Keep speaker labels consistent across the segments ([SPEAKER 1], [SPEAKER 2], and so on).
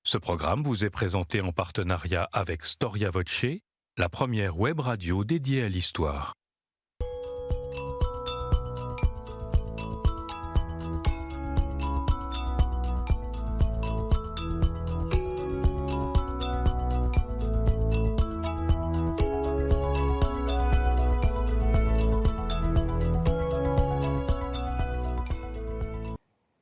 [SPEAKER 1] Ce programme vous est présenté en partenariat avec Storia Voce, la première web radio dédiée à l'histoire.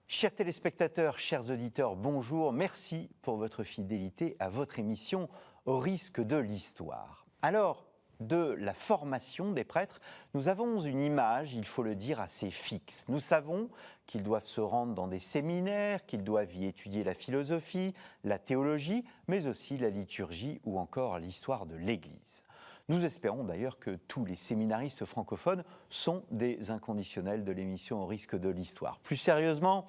[SPEAKER 2] Chers téléspectateurs, chers auditeurs, bonjour. Merci pour votre fidélité à votre émission Au risque de l'histoire. Alors, de la formation des prêtres, nous avons une image, il faut le dire, assez fixe. Nous savons qu'ils doivent se rendre dans des séminaires, qu'ils doivent y étudier la philosophie, la théologie, mais aussi la liturgie ou encore l'histoire de l'Église. Nous espérons d'ailleurs que tous les séminaristes francophones sont des inconditionnels de l'émission Au risque de l'histoire. Plus sérieusement,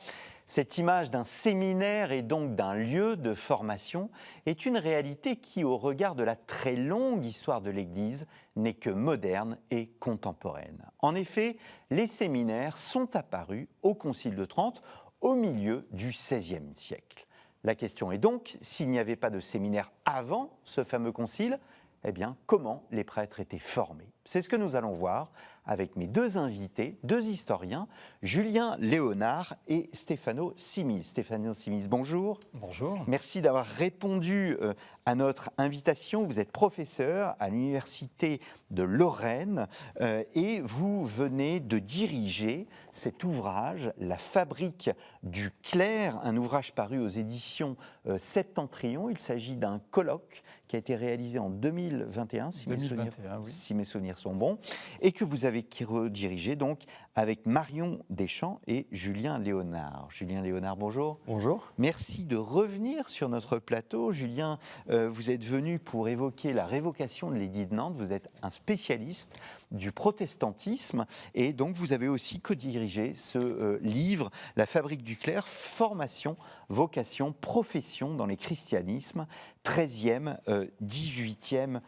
[SPEAKER 2] cette image d'un séminaire et donc d'un lieu de formation est une réalité qui, au regard de la très longue histoire de l'Église, n'est que moderne et contemporaine. En effet, les séminaires sont apparus au Concile de Trente au milieu du XVIe siècle. La question est donc, s'il n'y avait pas de séminaire avant ce fameux concile, eh bien, comment les prêtres étaient formés? C'est ce que nous allons voir avec mes deux invités, deux historiens, Julien Léonard et Stefano Simiz. Stefano Simiz, bonjour.
[SPEAKER 3] Bonjour.
[SPEAKER 2] Merci d'avoir répondu à notre invitation. Vous êtes professeur à l'Université de Lorraine et vous venez de diriger cet ouvrage, La fabrique du clerc, un ouvrage paru aux éditions Septentrion. Il s'agit d'un colloque qui a été réalisé en 2021, si mes souvenirs sont bons, et que vous avez redirigé donc avec Marion Deschamps et Julien Léonard. Julien Léonard, bonjour.
[SPEAKER 3] Bonjour.
[SPEAKER 2] Merci de revenir sur notre plateau. Julien, vous êtes venu pour évoquer la révocation de l'édit de Nantes. Vous êtes un spécialiste du protestantisme et donc vous avez aussi co-dirigé ce livre, La fabrique du clerc, formation, vocation, profession dans les christianismes, 13e, 18e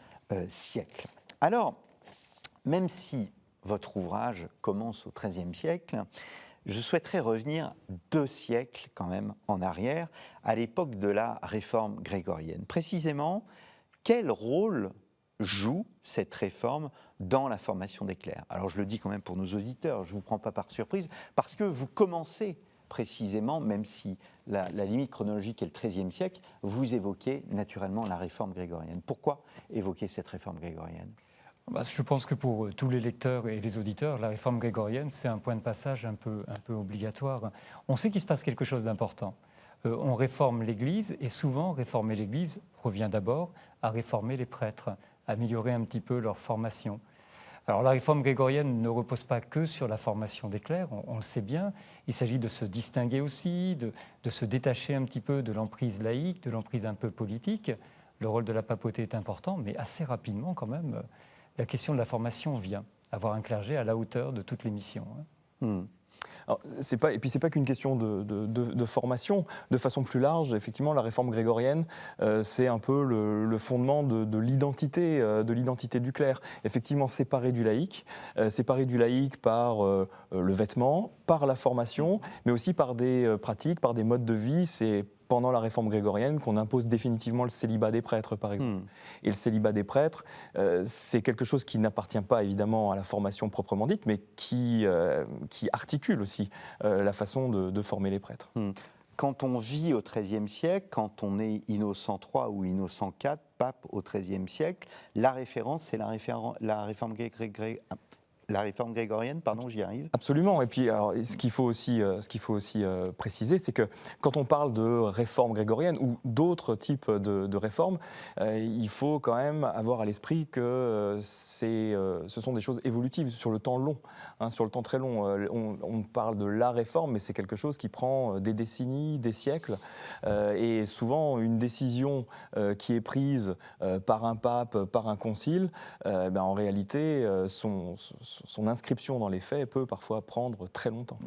[SPEAKER 2] siècle. Alors, même si votre ouvrage commence au XIIIe siècle, je souhaiterais revenir 2 siècles quand même en arrière, à l'époque de la réforme grégorienne. Précisément, quel rôle joue cette réforme dans la formation des clercs? Alors je le dis quand même pour nos auditeurs, je ne vous prends pas par surprise, parce que vous commencez précisément, même si la limite chronologique est le XIIIe siècle, vous évoquez naturellement la réforme grégorienne. Pourquoi évoquer cette réforme grégorienne ?
[SPEAKER 3] Je pense que pour tous les lecteurs et les auditeurs, la réforme grégorienne, c'est un point de passage un peu obligatoire. On sait qu'il se passe quelque chose d'important. On réforme l'Église et souvent, réformer l'Église revient d'abord à réformer les prêtres, améliorer un petit peu leur formation. Alors la réforme grégorienne ne repose pas que sur la formation des clercs, on le sait bien. Il s'agit de se distinguer aussi, de se détacher un petit peu de l'emprise laïque, de l'emprise un peu politique. Le rôle de la papauté est important, mais assez rapidement quand même, la question de la formation vient, avoir un clergé à la hauteur de toutes les missions.
[SPEAKER 4] Alors, c'est pas qu'une question de formation. De façon plus large, effectivement, la réforme grégorienne, c'est un peu le fondement de l'identité du clerc. Effectivement, séparé du laïc par le vêtement, par la formation, mais aussi par des pratiques, par des modes de vie. C'est pendant la réforme grégorienne qu'on impose définitivement le célibat des prêtres, par exemple. Et le célibat des prêtres, c'est quelque chose qui n'appartient pas évidemment à la formation proprement dite, mais qui articule aussi la façon de former les prêtres.
[SPEAKER 2] Quand on vit au XIIIe siècle, quand on est Innocent III ou Innocent IV, pape au XIIIe siècle, la référence, c'est la réforme grégorienne, j'y arrive.
[SPEAKER 4] Absolument. Et puis, alors, ce qu'il faut aussi préciser, c'est que quand on parle de réforme grégorienne ou d'autres types de réformes, il faut quand même avoir à l'esprit que ce sont des choses évolutives sur le temps long, sur le temps très long. On parle de la réforme, mais c'est quelque chose qui prend des décennies, des siècles. Et souvent, une décision qui est prise par un pape, par un concile, en réalité, son inscription dans les faits peut parfois prendre très longtemps.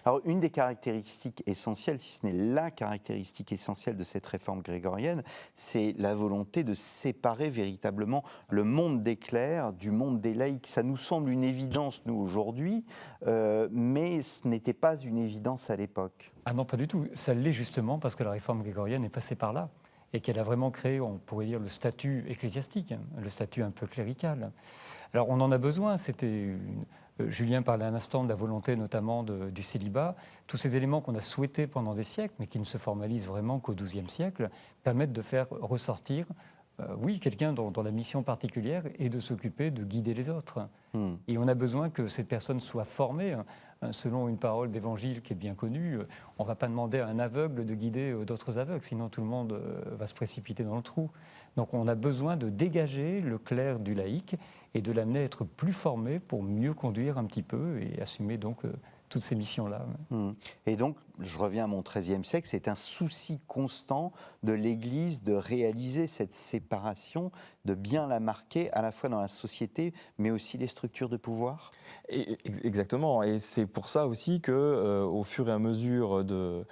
[SPEAKER 2] Alors, une des caractéristiques essentielles, si ce n'est la caractéristique essentielle de cette réforme grégorienne, c'est la volonté de séparer véritablement le monde des clercs du monde des laïcs. Ça nous semble une évidence, nous, aujourd'hui, mais ce n'était pas une évidence à l'époque.
[SPEAKER 3] Ah non, pas du tout. Ça l'est justement parce que la réforme grégorienne est passée par là et qu'elle a vraiment créé, on pourrait dire, le statut ecclésiastique, le statut un peu clérical. Alors on en a besoin, Julien parlait un instant de la volonté notamment du célibat. Tous ces éléments qu'on a souhaités pendant des siècles, mais qui ne se formalisent vraiment qu'au XIIe siècle, permettent de faire ressortir, quelqu'un dont la mission particulière est de s'occuper de guider les autres. Et on a besoin que cette personne soit formée. Selon une parole d'évangile qui est bien connue, on ne va pas demander à un aveugle de guider d'autres aveugles, sinon tout le monde va se précipiter dans le trou. Donc on a besoin de dégager le clerc du laïc et de l'amener à être plus formé pour mieux conduire un petit peu et assumer donc toutes ces missions-là.
[SPEAKER 2] Et donc, je reviens à mon XIIIe siècle, c'est un souci constant de l'Église de réaliser cette séparation, de bien la marquer à la fois dans la société, mais aussi les structures de pouvoir.
[SPEAKER 4] Exactement, et c'est pour ça aussi que, au fur et à mesure de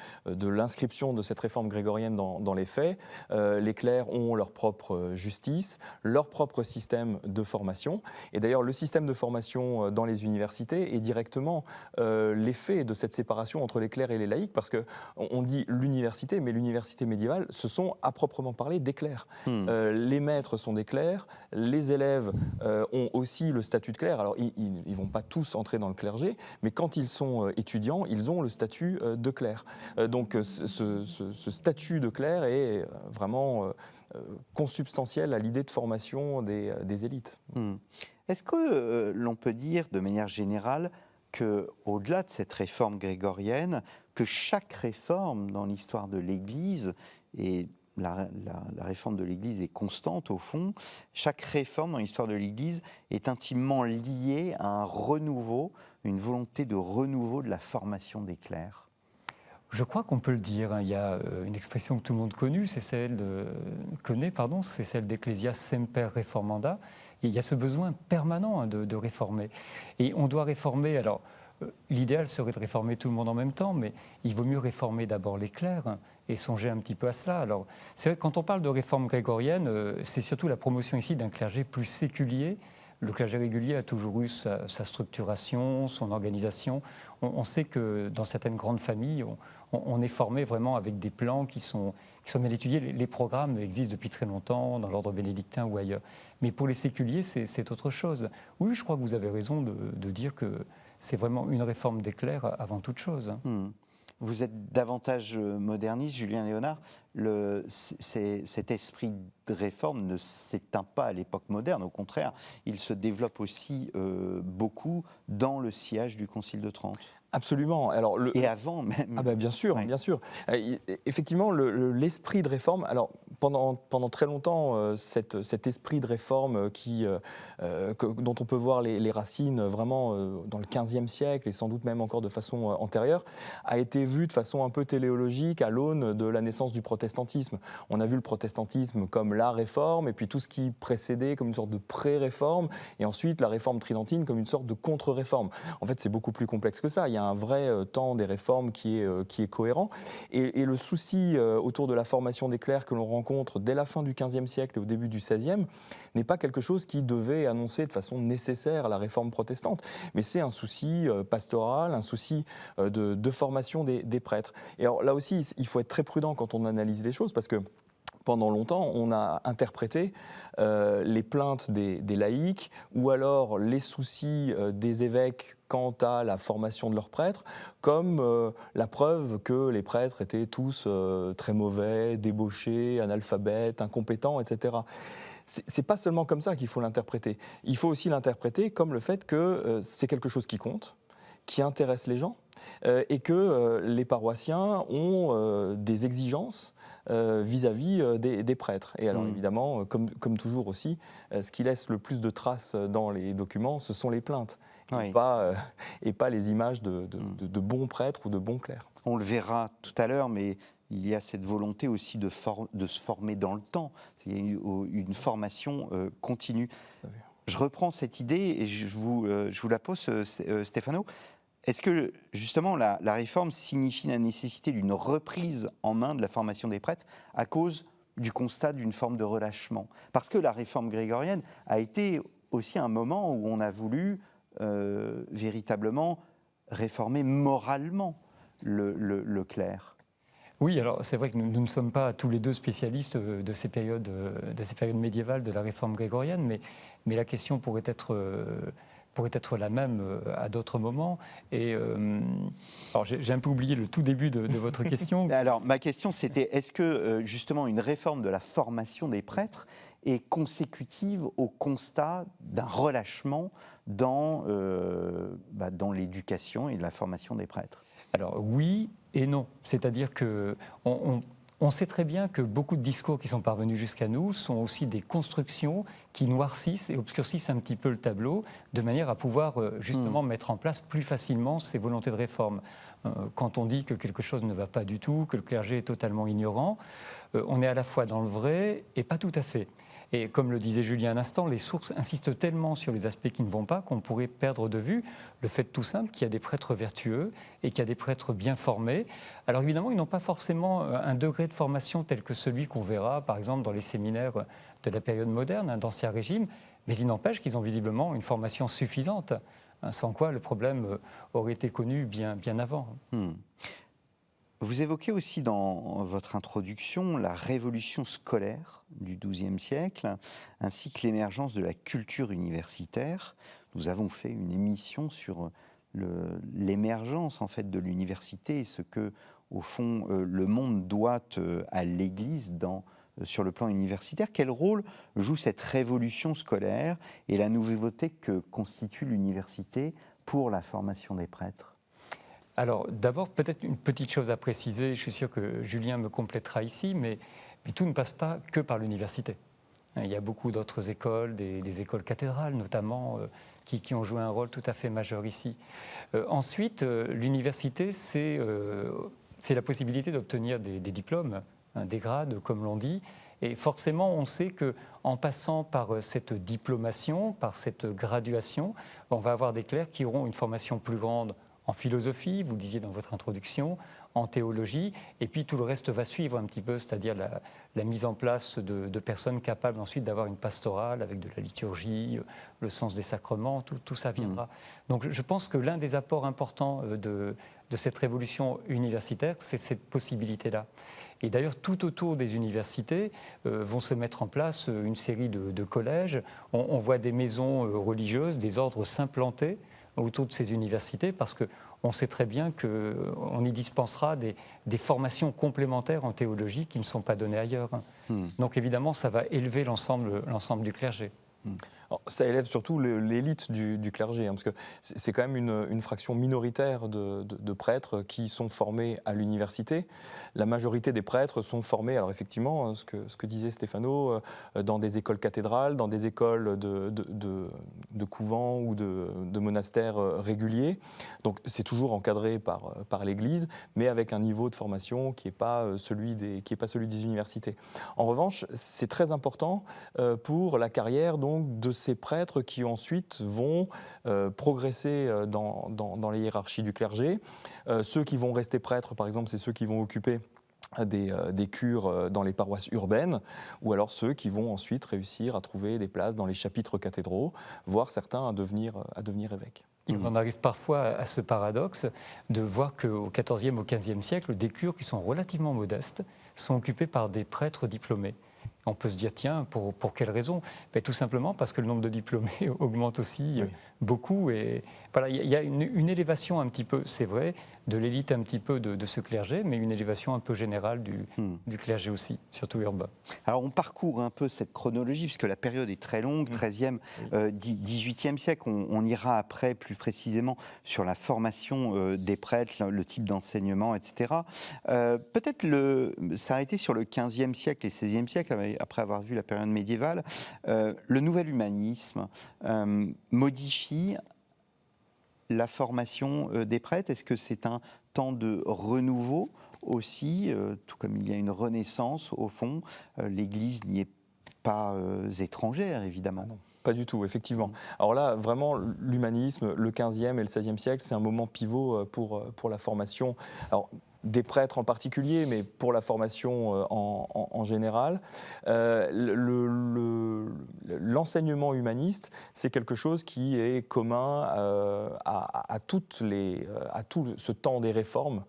[SPEAKER 4] l'inscription de cette réforme grégorienne dans les faits, les clercs ont leur propre justice, leur propre système de formation. Et d'ailleurs, le système de formation dans les universités est directement l'effet de cette séparation entre les clercs et les laïcs, parce qu'on dit l'université, mais l'université médiévale, ce sont à proprement parler des clercs. Les maîtres sont des clercs, les élèves ont aussi le statut de clerc. Alors, ils ne vont pas tous entrer dans le clergé, mais quand ils sont étudiants, ils ont le statut de clerc. Donc, ce statut de clerc est vraiment consubstantiel à l'idée de formation des élites.
[SPEAKER 2] Est-ce que l'on peut dire, de manière générale, qu'au-delà de cette réforme grégorienne, que chaque réforme dans l'histoire de l'Église, et la réforme de l'Église est constante au fond, chaque réforme dans l'histoire de l'Église est intimement liée à un renouveau, une volonté de renouveau de la formation des clercs?
[SPEAKER 3] Je crois qu'on peut le dire. Il y a une expression que tout le monde connaît, c'est celle d'Ecclesia semper reformanda. Et il y a ce besoin permanent de réformer. Et on doit réformer, alors l'idéal serait de réformer tout le monde en même temps, mais il vaut mieux réformer d'abord les clercs et songer un petit peu à cela. Alors, c'est vrai que quand on parle de réforme grégorienne, c'est surtout la promotion ici d'un clergé plus séculier. Le clergé régulier a toujours eu sa structuration, son organisation. On sait que dans certaines grandes familles, on est formé vraiment avec des plans qui sont bien étudiés. Les programmes existent depuis très longtemps dans l'ordre bénédictin ou ailleurs. Mais pour les séculiers, c'est autre chose. Oui, je crois que vous avez raison de dire que c'est vraiment une réforme des clercs avant toute chose.
[SPEAKER 2] Vous êtes davantage moderniste, Julien Léonard. Cet esprit de réforme ne s'éteint pas à l'époque moderne. Au contraire, il se développe aussi beaucoup dans le sillage du Concile de Trente.
[SPEAKER 4] Absolument. Alors,
[SPEAKER 2] et avant même.
[SPEAKER 4] Ah ben bien sûr,
[SPEAKER 2] oui.
[SPEAKER 4] Bien sûr. Effectivement, l'esprit de réforme. Alors pendant très longtemps, cet esprit de réforme dont on peut voir les racines vraiment dans le XVe siècle et sans doute même encore de façon antérieure, a été vu de façon un peu téléologique à l'aune de la naissance du protestantisme. On a vu le protestantisme comme la réforme et puis tout ce qui précédait comme une sorte de pré-réforme et ensuite la réforme tridentine comme une sorte de contre-réforme. En fait, c'est beaucoup plus complexe que ça. Il y a un vrai temps des réformes qui est cohérent. Et le souci autour de la formation des clercs que l'on rencontre dès la fin du XVe siècle et au début du XVIe n'est pas quelque chose qui devait annoncer de façon nécessaire la réforme protestante, mais c'est un souci pastoral, un souci de formation des prêtres. Et alors là aussi, il faut être très prudent quand on analyse les choses, parce que pendant longtemps, on a interprété les plaintes des laïcs ou alors les soucis des évêques quant à la formation de leurs prêtres comme la preuve que les prêtres étaient tous très mauvais, débauchés, analphabètes, incompétents, etc. C'est pas seulement comme ça qu'il faut l'interpréter. Il faut aussi l'interpréter comme le fait que c'est quelque chose qui compte, qui intéresse les gens, et que les paroissiens ont des exigences vis-à-vis des prêtres. Et alors évidemment, comme toujours aussi, ce qui laisse le plus de traces dans les documents, ce sont les plaintes, oui. et pas les images de bons prêtres ou de bons clercs.
[SPEAKER 2] On le verra tout à l'heure, mais il y a cette volonté aussi de se former dans le temps. Il y a une formation continue. je reprends cette idée et je vous la pose, Stéphano. Est-ce que justement la réforme signifie la nécessité d'une reprise en main de la formation des prêtres à cause du constat d'une forme de relâchement? Parce que la réforme grégorienne a été aussi un moment où on a voulu véritablement réformer moralement le clerc.
[SPEAKER 3] Oui, alors c'est vrai que nous ne sommes pas tous les deux spécialistes de ces périodes médiévales de la réforme grégorienne, mais la question pourrait être la même à d'autres moments. Et alors j'ai un peu oublié le tout début de votre question.
[SPEAKER 2] Alors ma question c'était, est-ce que justement une réforme de la formation des prêtres est consécutive au constat d'un relâchement dans l'éducation et la formation des prêtres?
[SPEAKER 3] Alors oui et non, c'est-à-dire qu'on sait très bien que beaucoup de discours qui sont parvenus jusqu'à nous sont aussi des constructions qui noircissent et obscurcissent un petit peu le tableau de manière à pouvoir justement mettre en place plus facilement ces volontés de réforme. Quand on dit que quelque chose ne va pas du tout, que le clergé est totalement ignorant, on est à la fois dans le vrai et pas tout à fait. Et comme le disait Julien un instant, les sources insistent tellement sur les aspects qui ne vont pas qu'on pourrait perdre de vue le fait tout simple qu'il y a des prêtres vertueux et qu'il y a des prêtres bien formés. Alors évidemment, ils n'ont pas forcément un degré de formation tel que celui qu'on verra, par exemple, dans les séminaires de la période moderne, d'Ancien Régime, mais il n'empêche qu'ils ont visiblement une formation suffisante, sans quoi le problème aurait été connu bien avant.
[SPEAKER 2] Vous évoquez aussi dans votre introduction la révolution scolaire du XIIe siècle, ainsi que l'émergence de la culture universitaire. Nous avons fait une émission sur l'émergence en fait de l'université et ce que, au fond, le monde doit à l'Église sur le plan universitaire. Quel rôle joue cette révolution scolaire et la nouveauté que constitue l'université pour la formation des prêtres?
[SPEAKER 3] Alors d'abord, peut-être une petite chose à préciser, je suis sûr que Julien me complétera ici, mais tout ne passe pas que par l'université. Il y a beaucoup d'autres écoles, des écoles cathédrales notamment, qui ont joué un rôle tout à fait majeur ici. Ensuite, l'université, c'est la possibilité d'obtenir des diplômes, des grades, comme l'on dit. Et forcément, on sait qu'en passant par cette diplomation, par cette graduation, on va avoir des clercs qui auront une formation plus grande en philosophie, vous le disiez dans votre introduction, en théologie, et puis tout le reste va suivre un petit peu, c'est-à-dire la mise en place de personnes capables ensuite d'avoir une pastorale avec de la liturgie, le sens des sacrements, tout ça viendra. Donc je pense que l'un des apports importants de cette révolution universitaire, c'est cette possibilité-là. Et d'ailleurs, tout autour des universités vont se mettre en place une série de collèges. On voit des maisons religieuses, des ordres s'implanter autour de ces universités, parce qu'on sait très bien qu'on y dispensera des formations complémentaires en théologie qui ne sont pas données ailleurs. Donc évidemment, ça va élever l'ensemble du clergé.
[SPEAKER 4] Alors, ça élève surtout l'élite du clergé, parce que c'est quand même une fraction minoritaire de prêtres qui sont formés à l'université. La majorité des prêtres sont formés, alors effectivement, ce que disait Stéphano, dans des écoles cathédrales, dans des écoles de couvents ou de monastères réguliers. Donc c'est toujours encadré par l'Église, mais avec un niveau de formation qui n'est pas celui des universités. En revanche, c'est très important pour la carrière donc, de ces prêtres qui ensuite vont progresser dans les hiérarchies du clergé. Ceux qui vont rester prêtres, par exemple, c'est ceux qui vont occuper des cures dans les paroisses urbaines, ou alors ceux qui vont ensuite réussir à trouver des places dans les chapitres cathédraux, voire certains à devenir évêques.
[SPEAKER 3] On en arrive parfois à ce paradoxe de voir qu'au XIVe, au XVe siècle, des cures qui sont relativement modestes sont occupées par des prêtres diplômés. On peut se dire, tiens, pour quelle raison? Tout simplement parce que le nombre de diplômés augmente aussi beaucoup. Et voilà, il y a une élévation un petit peu, c'est vrai, de l'élite un petit peu de ce clergé, mais une élévation un peu générale du clergé aussi, surtout urbain.
[SPEAKER 2] Alors on parcourt un peu cette chronologie, puisque la période est très longue, 13e, 18e siècle. On ira après plus précisément sur la formation des prêtres, le type d'enseignement, etc. Peut-être s'arrêter sur le 15e siècle et 16e siècle, après avoir vu la période médiévale. Le nouvel humanisme modifie la formation des prêtres. Est-ce que c'est un temps de renouveau aussi, tout comme il y a une renaissance au fond? L'Église n'y est pas étrangère, évidemment.
[SPEAKER 4] pas du tout, effectivement. Alors là, vraiment, l'humanisme, le 15e et le 16e siècle, c'est un moment pivot pour la formation. Alors, des prêtres en particulier, mais pour la formation en général. L'enseignement humaniste, c'est quelque chose qui est commun à tout ce temps des réformes.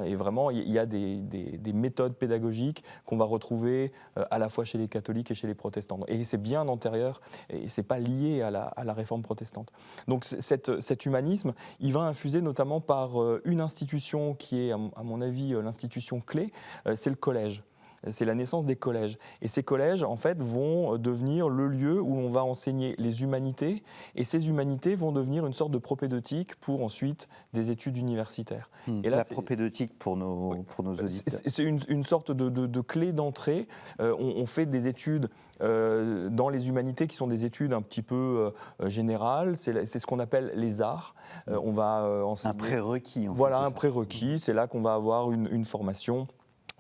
[SPEAKER 4] Et vraiment, il y a des méthodes pédagogiques qu'on va retrouver à la fois chez les catholiques et chez les protestants. Et c'est bien antérieur, et ce n'est pas lié à la réforme protestante. Donc cet humanisme, il va infuser notamment par une institution qui est, à mon avis, l'institution clé, c'est le collège. C'est la naissance des collèges. Et ces collèges, en fait, vont devenir le lieu où on va enseigner les humanités. Et ces humanités vont devenir une sorte de propédeutique pour ensuite des études universitaires.
[SPEAKER 2] Et là, la propédeutique pour nos auditeurs.
[SPEAKER 4] C'est une sorte de clé d'entrée. On fait des études dans les humanités qui sont des études un petit peu générales. C'est ce qu'on appelle les arts. On va enseigner...
[SPEAKER 2] Un prérequis.
[SPEAKER 4] Voilà, un prérequis. C'est là qu'on va avoir une formation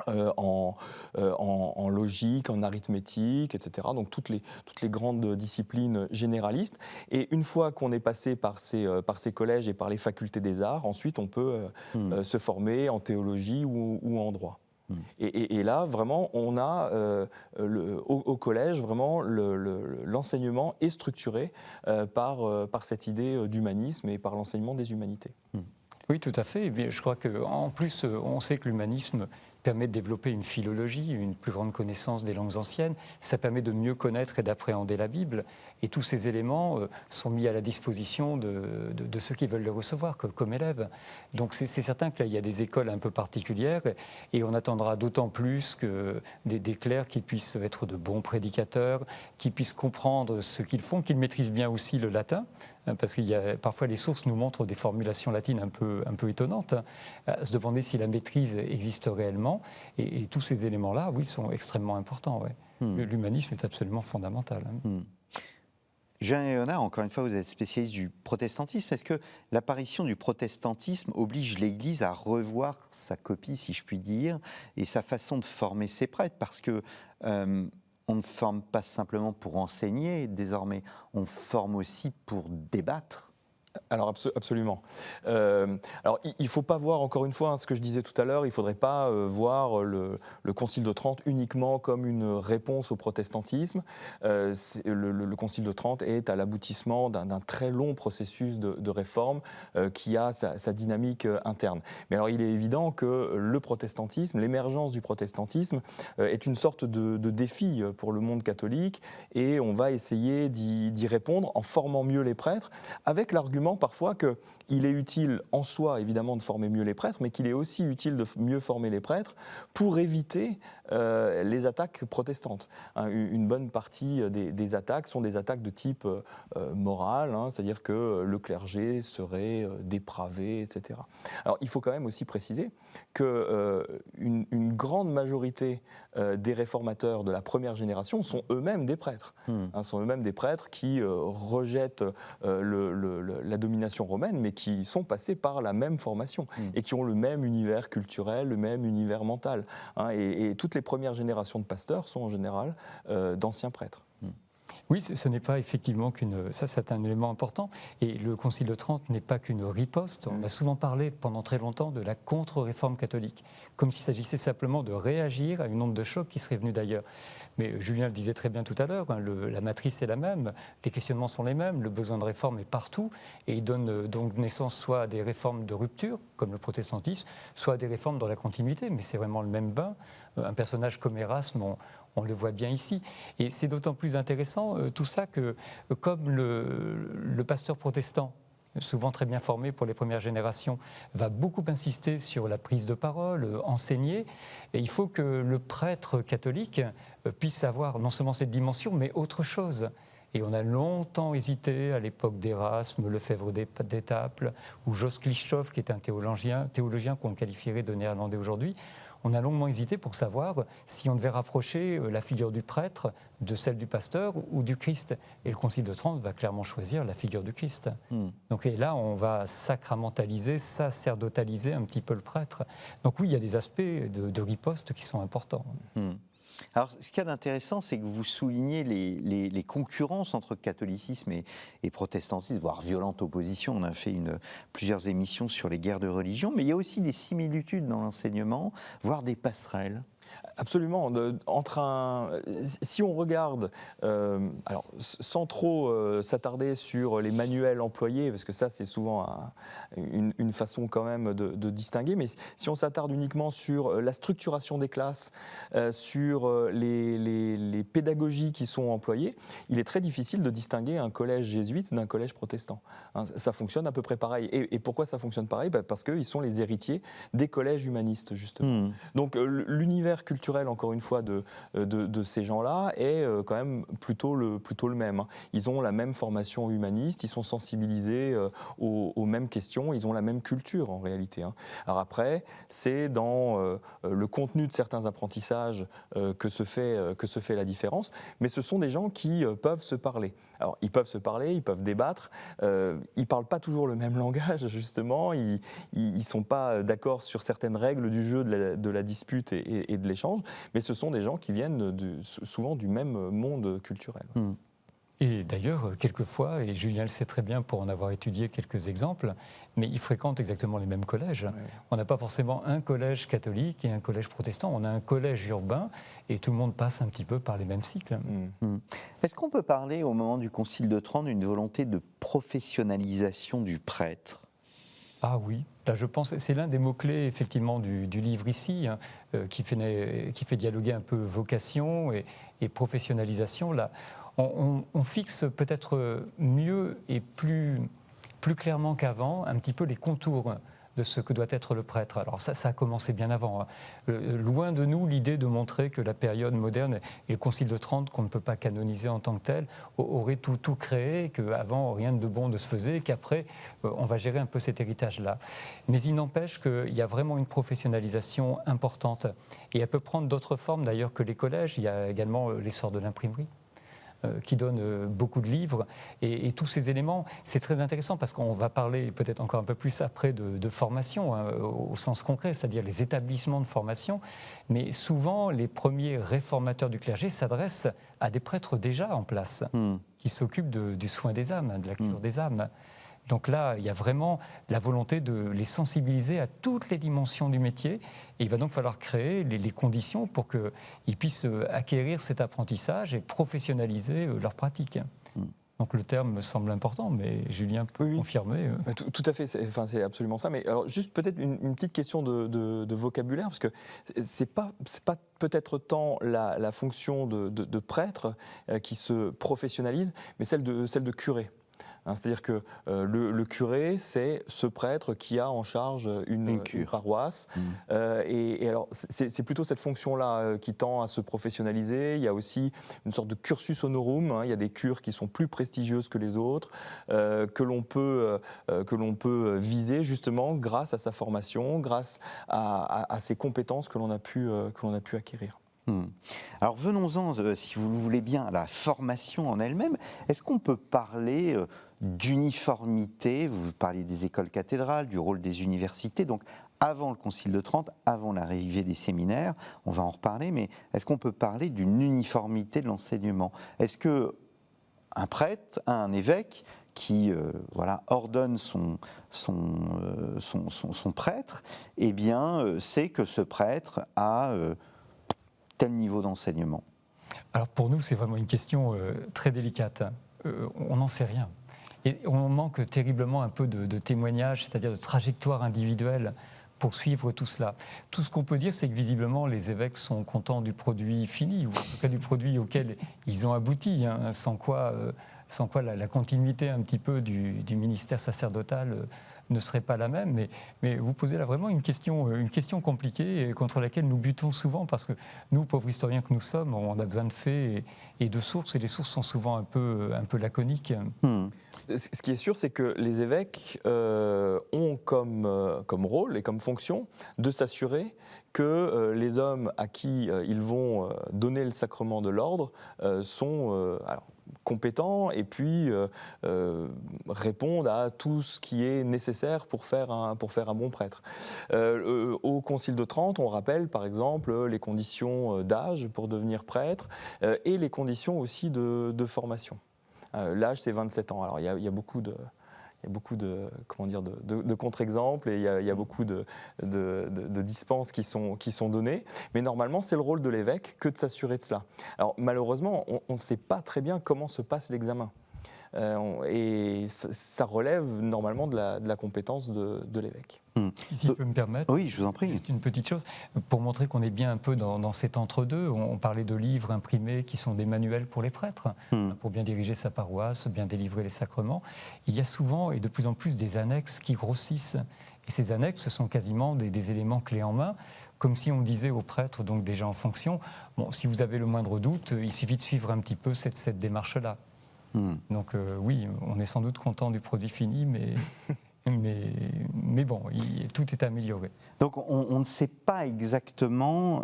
[SPEAKER 4] en logique, en arithmétique, etc. Donc toutes les grandes disciplines généralistes. Et une fois qu'on est passé par ces collèges et par les facultés des arts, ensuite on peut se former en théologie ou en droit. Et là, vraiment, on a au collège, vraiment, l'enseignement est structuré par cette idée d'humanisme et par l'enseignement des humanités.
[SPEAKER 3] Oui, tout à fait. Et je crois qu'en plus, on sait que l'humanisme permet de développer une philologie, une plus grande connaissance des langues anciennes. Ça permet de mieux connaître et d'appréhender la Bible. Et tous ces éléments sont mis à la disposition de ceux qui veulent les recevoir comme élèves. Donc c'est certain qu'il y a des écoles un peu particulières et on attendra d'autant plus que des clercs qui puissent être de bons prédicateurs, qui puissent comprendre ce qu'ils font, qu'ils maîtrisent bien aussi le latin. Parce qu'il y a parfois les sources nous montrent des formulations latines un peu étonnantes, à se demander si la maîtrise existe réellement. Et tous ces éléments-là, oui, sont extrêmement importants. Ouais. L'humanisme est absolument fondamental.
[SPEAKER 2] Julien Léonard, encore une fois, vous êtes spécialiste du protestantisme. Est-ce que l'apparition du protestantisme oblige l'Église à revoir sa copie, si je puis dire, et sa façon de former ses prêtres? Parce que on ne forme pas simplement pour enseigner désormais, on forme aussi pour débattre.
[SPEAKER 4] Alors absolument. Alors il ne faut pas voir, encore une fois, ce que je disais tout à l'heure, il ne faudrait pas voir le Concile de Trente uniquement comme une réponse au protestantisme. Le Concile de Trente est à l'aboutissement d'un très long processus de réforme qui a sa dynamique interne. Mais alors il est évident que le protestantisme, l'émergence du protestantisme est une sorte de défi pour le monde catholique et on va essayer d'y répondre en formant mieux les prêtres avec l'argument parfois qu'il est utile en soi, évidemment, de former mieux les prêtres, mais qu'il est aussi utile de mieux former les prêtres pour éviter les attaques protestantes. Une bonne partie des attaques sont des attaques de type moral, c'est-à-dire que le clergé serait dépravé, etc. Alors, il faut quand même aussi préciser qu'une grande majorité des réformateurs de la première génération sont eux-mêmes des prêtres. Sont eux-mêmes des prêtres qui rejettent la domination romaine, mais qui sont passés par la même formation et qui ont le même univers culturel, le même univers mental. Et toutes les premières générations de pasteurs sont en général d'anciens prêtres.
[SPEAKER 3] Oui, ce n'est pas effectivement qu'une... Ça, c'est un élément important. Et le Concile de Trente n'est pas qu'une riposte. On a souvent parlé pendant très longtemps de la contre-réforme catholique, comme s'il s'agissait simplement de réagir à une onde de choc qui serait venue d'ailleurs. Mais Julien le disait très bien tout à l'heure, la matrice est la même, les questionnements sont les mêmes, le besoin de réforme est partout, et il donne donc naissance soit à des réformes de rupture, comme le protestantisme, soit à des réformes dans la continuité, mais c'est vraiment le même bain. Un personnage comme Erasme, on le voit bien ici. Et c'est d'autant plus intéressant tout ça que, comme le pasteur protestant, souvent très bien formé pour les premières générations, va beaucoup insister sur la prise de parole, enseigner. Et il faut que le prêtre catholique puisse avoir non seulement cette dimension, mais autre chose. Et on a longtemps hésité, à l'époque d'Erasme, Lefebvre d'Étaples, ou Jos Lichthoff, qui est un théologien qu'on qualifierait de néerlandais aujourd'hui. On a longuement hésité pour savoir si on devait rapprocher la figure du prêtre de celle du pasteur ou du Christ. Et le Concile de Trente va clairement choisir la figure du Christ. Donc, et là, on va sacramentaliser, sacerdotaliser un petit peu le prêtre. Donc oui, il y a des aspects de riposte qui sont importants.
[SPEAKER 2] Alors, ce qu'il y a d'intéressant, c'est que vous soulignez les concurrences entre catholicisme et protestantisme, voire violente opposition. On a fait plusieurs émissions sur les guerres de religion, mais il y a aussi des similitudes dans l'enseignement, voire des passerelles.
[SPEAKER 4] Absolument. Si on regarde, alors sans trop s'attarder sur les manuels employés, parce que ça c'est souvent une façon quand même de distinguer, mais si on s'attarde uniquement sur la structuration des classes, sur les pédagogies qui sont employées, il est très difficile de distinguer un collège jésuite d'un collège protestant. Hein, ça fonctionne à peu près pareil. Et pourquoi ça fonctionne pareil ? Parce qu'ils sont les héritiers des collèges humanistes, justement. Donc l'univers culturel, encore une fois, de ces gens-là est quand même plutôt le même. Ils ont la même formation humaniste, ils sont sensibilisés aux mêmes questions, ils ont la même culture en réalité. Alors après, c'est dans le contenu de certains apprentissages que se fait la différence, mais ce sont des gens qui peuvent se parler. Alors, ils peuvent se parler, ils peuvent débattre, ils ne parlent pas toujours le même langage, justement, ils ne sont pas d'accord sur certaines règles du jeu de la dispute et de l'échange, mais ce sont des gens qui viennent souvent du même monde culturel.
[SPEAKER 3] Et d'ailleurs, quelquefois, et Julien le sait très bien pour en avoir étudié quelques exemples, mais ils fréquentent exactement les mêmes collèges. Ouais. On n'a pas forcément un collège catholique et un collège protestant, on a un collège urbain et tout le monde passe un petit peu par les mêmes cycles.
[SPEAKER 2] Est-ce qu'on peut parler au moment du Concile de Trente d'une volonté de professionnalisation du prêtre ?
[SPEAKER 3] Ah oui, là je pense c'est l'un des mots-clés effectivement du livre ici, qui fait dialoguer un peu vocation et professionnalisation. Là, on fixe peut-être mieux et plus clairement qu'avant un petit peu les contours de ce que doit être le prêtre. Alors ça a commencé bien avant. Loin de nous l'idée de montrer que la période moderne et le Concile de Trente, qu'on ne peut pas canoniser en tant que tel, aurait tout créé, qu'avant rien de bon ne se faisait, qu'après on va gérer un peu cet héritage-là. Mais il n'empêche qu'il y a vraiment une professionnalisation importante. Et elle peut prendre d'autres formes d'ailleurs que les collèges. Il y a également l'essor de l'imprimerie, qui donne beaucoup de livres. Et tous ces éléments, c'est très intéressant parce qu'on va parler peut-être encore un peu plus après de formation, au sens concret, c'est-à-dire les établissements de formation. Mais souvent, les premiers réformateurs du clergé s'adressent à des prêtres déjà en place, qui s'occupent du soin des âmes, de la cure des âmes. Donc là, il y a vraiment la volonté de les sensibiliser à toutes les dimensions du métier. Et il va donc falloir créer les conditions pour qu'ils puissent acquérir cet apprentissage et professionnaliser leur pratique. Donc le terme me semble important, mais Julien peut confirmer.
[SPEAKER 4] Tout à fait, c'est absolument ça. Mais alors juste peut-être une petite question de vocabulaire, parce que c'est pas peut-être tant la fonction de prêtre qui se professionnalise, mais celle de curé. C'est-à-dire que le curé, c'est ce prêtre qui a en charge une paroisse. Et alors, c'est plutôt cette fonction-là qui tend à se professionnaliser. Il y a aussi une sorte de cursus honorum. Il y a des cures qui sont plus prestigieuses que les autres, que l'on peut viser justement grâce à sa formation, grâce à ses compétences que l'on a pu acquérir.
[SPEAKER 2] Alors venons-en, si vous le voulez bien, à la formation en elle-même. Est-ce qu'on peut parler d'uniformité ? Vous parliez des écoles cathédrales, du rôle des universités, donc avant le Concile de Trente, avant l'arrivée des séminaires, on va en reparler, mais est-ce qu'on peut parler d'une uniformité de l'enseignement ? Est-ce qu'un prêtre, un évêque qui ordonne son prêtre, eh bien, sait que ce prêtre a tel niveau d'enseignement ?
[SPEAKER 3] Alors pour nous, c'est vraiment une question très délicate. On n'en sait rien. Et on manque terriblement un peu de témoignages, c'est-à-dire de trajectoire individuelle pour suivre tout cela. Tout ce qu'on peut dire, c'est que visiblement, les évêques sont contents du produit fini, ou en tout cas du produit auquel ils ont abouti, sans quoi la continuité un petit peu du ministère sacerdotal ne serait pas la même, mais vous posez là vraiment une question compliquée contre laquelle nous butons souvent parce que nous, pauvres historiens que nous sommes, on a besoin de faits et de sources, et les sources sont souvent un peu laconiques.
[SPEAKER 4] Ce qui est sûr, c'est que les évêques ont comme rôle et comme fonction de s'assurer que les hommes à qui ils vont donner le sacrement de l'ordre sont compétents et puis répondent à tout ce qui est nécessaire pour faire un bon prêtre. Au Concile de Trente, on rappelle par exemple les conditions d'âge pour devenir prêtre et les conditions aussi de formation. L'âge, c'est 27 ans. Alors, il y a beaucoup de contre-exemples et il y a beaucoup de dispenses qui sont données. Mais normalement, c'est le rôle de l'évêque que de s'assurer de cela. Alors, malheureusement, on ne sait pas très bien comment se passe l'examen. Et ça relève normalement de la compétence de l'évêque.
[SPEAKER 3] Si je peux me permettre,
[SPEAKER 2] oui, je vous en prie.
[SPEAKER 3] Juste une petite chose, pour montrer qu'on est bien un peu dans cet entre-deux. On parlait de livres imprimés qui sont des manuels pour les prêtres, pour bien diriger sa paroisse, bien délivrer les sacrements. Il y a souvent et de plus en plus des annexes qui grossissent. Et ces annexes, ce sont quasiment des éléments clés en main, comme si on disait aux prêtres, donc déjà en fonction, bon, si vous avez le moindre doute, il suffit de suivre un petit peu cette démarche-là. Donc oui, on est sans doute content du produit fini, mais bon, tout est amélioré.
[SPEAKER 2] Donc on ne sait pas exactement,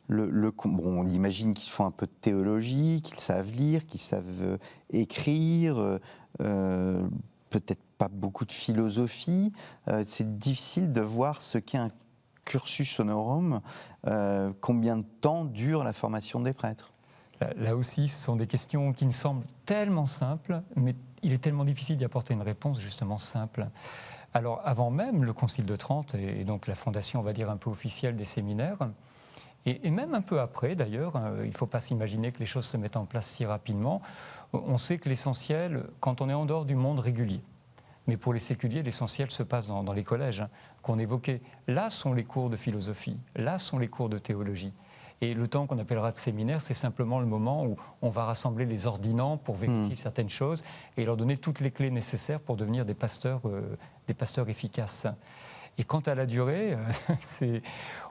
[SPEAKER 2] bon, on imagine qu'ils font un peu de théologie, qu'ils savent lire, qu'ils savent écrire, peut-être pas beaucoup de philosophie. C'est difficile de voir ce qu'est un cursus honorum, combien de temps dure la formation des prêtres.
[SPEAKER 3] Là aussi, ce sont des questions qui nous semblent tellement simples, mais il est tellement difficile d'y apporter une réponse justement simple. Alors, avant même le Concile de Trente, et donc la fondation, on va dire, un peu officielle des séminaires, et même un peu après d'ailleurs, il ne faut pas s'imaginer que les choses se mettent en place si rapidement, on sait que l'essentiel, quand on est en dehors du monde régulier, mais pour les séculiers, l'essentiel se passe dans les collèges qu'on évoquait. Là sont les cours de philosophie, là sont les cours de théologie. Et le temps qu'on appellera de séminaire, c'est simplement le moment où on va rassembler les ordinants pour vérifier certaines choses et leur donner toutes les clés nécessaires pour devenir des pasteurs efficaces. Et quant à la durée,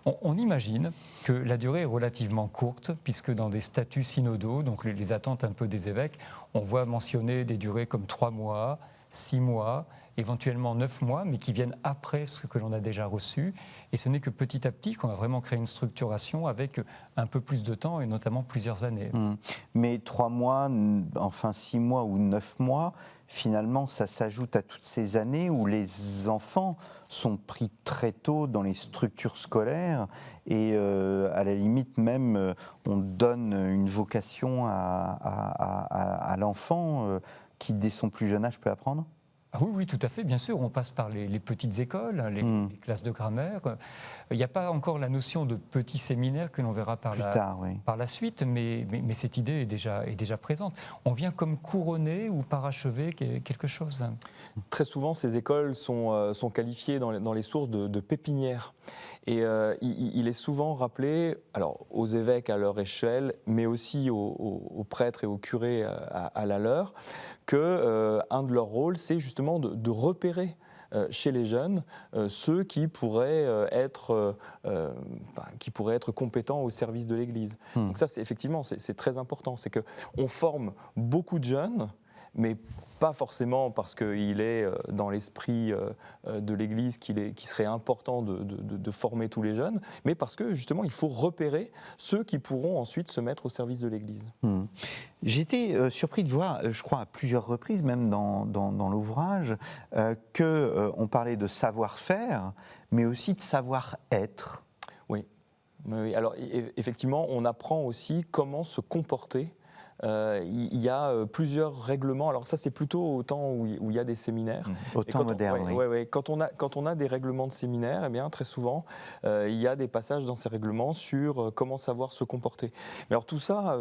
[SPEAKER 3] on imagine que la durée est relativement courte, puisque dans des statuts synodaux, donc les attentes un peu des évêques, on voit mentionner des durées comme 3 mois, 6 mois, éventuellement 9 mois, mais qui viennent après ce que l'on a déjà reçu. Et ce n'est que petit à petit qu'on va vraiment créer une structuration avec un peu plus de temps et notamment plusieurs années.
[SPEAKER 2] Mais 3 mois, enfin 6 mois ou 9 mois, finalement, ça s'ajoute à toutes ces années où les enfants sont pris très tôt dans les structures scolaires et à la limite même, on donne une vocation à l'enfant qui, dès son plus jeune âge, peut apprendre.
[SPEAKER 3] Ah oui, tout à fait, bien sûr. On passe par les petites écoles, les classes de grammaire. Il n'y a pas encore la notion de petit séminaire que l'on verra par la suite, mais cette idée est déjà présente. On vient comme couronner ou parachever quelque chose.
[SPEAKER 4] Très souvent, ces écoles sont qualifiées dans les sources de pépinières. Et il est souvent rappelé, alors aux évêques à leur échelle, mais aussi aux prêtres et aux curés à la leur, qu'un de leurs rôles, c'est justement de repérer chez les jeunes ceux qui pourraient être compétents au service de l'Église. Donc ça, effectivement, c'est très important. C'est qu'on forme beaucoup de jeunes, mais pas forcément parce qu'il est dans l'esprit de l'Église qu'il serait important de former tous les jeunes, mais parce que justement il faut repérer ceux qui pourront ensuite se mettre au service de l'Église.
[SPEAKER 2] J'ai été surpris de voir, je crois à plusieurs reprises, même dans l'ouvrage, qu'on parlait de savoir-faire, mais aussi de savoir-être.
[SPEAKER 4] Oui. Alors effectivement, on apprend aussi comment se comporter. Il y a plusieurs règlements. Alors ça, c'est plutôt au temps où il y a des séminaires.
[SPEAKER 2] Au temps moderne,
[SPEAKER 4] oui. Quand on a des règlements de séminaire, eh bien, très souvent, il y a des passages dans ces règlements sur comment savoir se comporter. Mais alors tout ça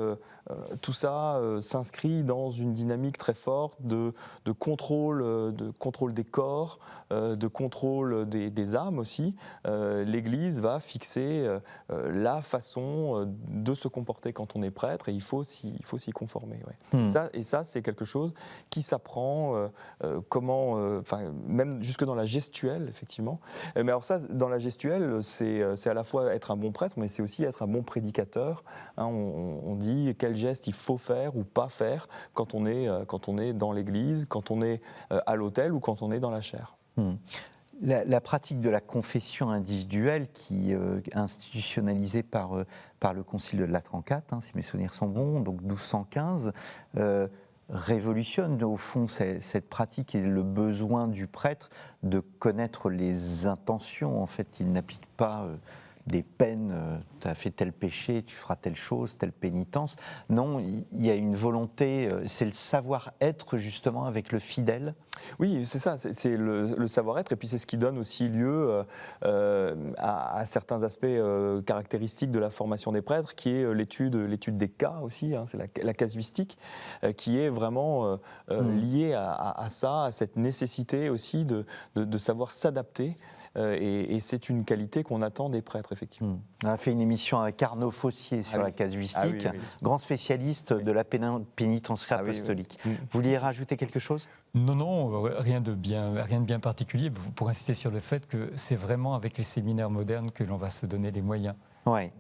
[SPEAKER 4] s'inscrit dans une dynamique très forte de contrôle des corps, de contrôle des âmes aussi. L'Église va fixer la façon de se comporter quand on est prêtre et il faut s'y conformer. Et ça, c'est quelque chose qui s'apprend même jusque dans la gestuelle, effectivement. Mais alors ça, dans la gestuelle, c'est à la fois être un bon prêtre, mais c'est aussi être un bon prédicateur. On dit quel geste il faut faire ou pas faire quand on est dans l'église, quand on est à l'autel ou quand on est dans la chaire.
[SPEAKER 2] La pratique de la confession individuelle qui est institutionnalisée par le Concile de Latran IV, si mes souvenirs sont bons, donc 1215, révolutionne au fond cette pratique et le besoin du prêtre de connaître les intentions. En fait, il n'applique pas des peines, tu as fait tel péché, tu feras telle chose, telle pénitence. Non, il y a une volonté, c'est le savoir-être justement avec le fidèle.
[SPEAKER 4] Oui, c'est ça, c'est le savoir-être, et puis c'est ce qui donne aussi lieu à certains aspects caractéristiques de la formation des prêtres, qui est l'étude des cas aussi, hein, c'est la casuistique, qui est vraiment liée à ça, à cette nécessité aussi de savoir s'adapter. Et c'est une qualité qu'on attend des prêtres, effectivement.
[SPEAKER 2] On a fait une émission avec Arnaud Fossier sur la casuistique,
[SPEAKER 4] oui.
[SPEAKER 2] grand spécialiste de la pénitentiaire apostolique. Vous vouliez rajouter quelque chose ?
[SPEAKER 3] Non, rien de bien particulier, pour insister sur le fait que c'est vraiment avec les séminaires modernes que l'on va se donner les moyens.
[SPEAKER 2] Oui.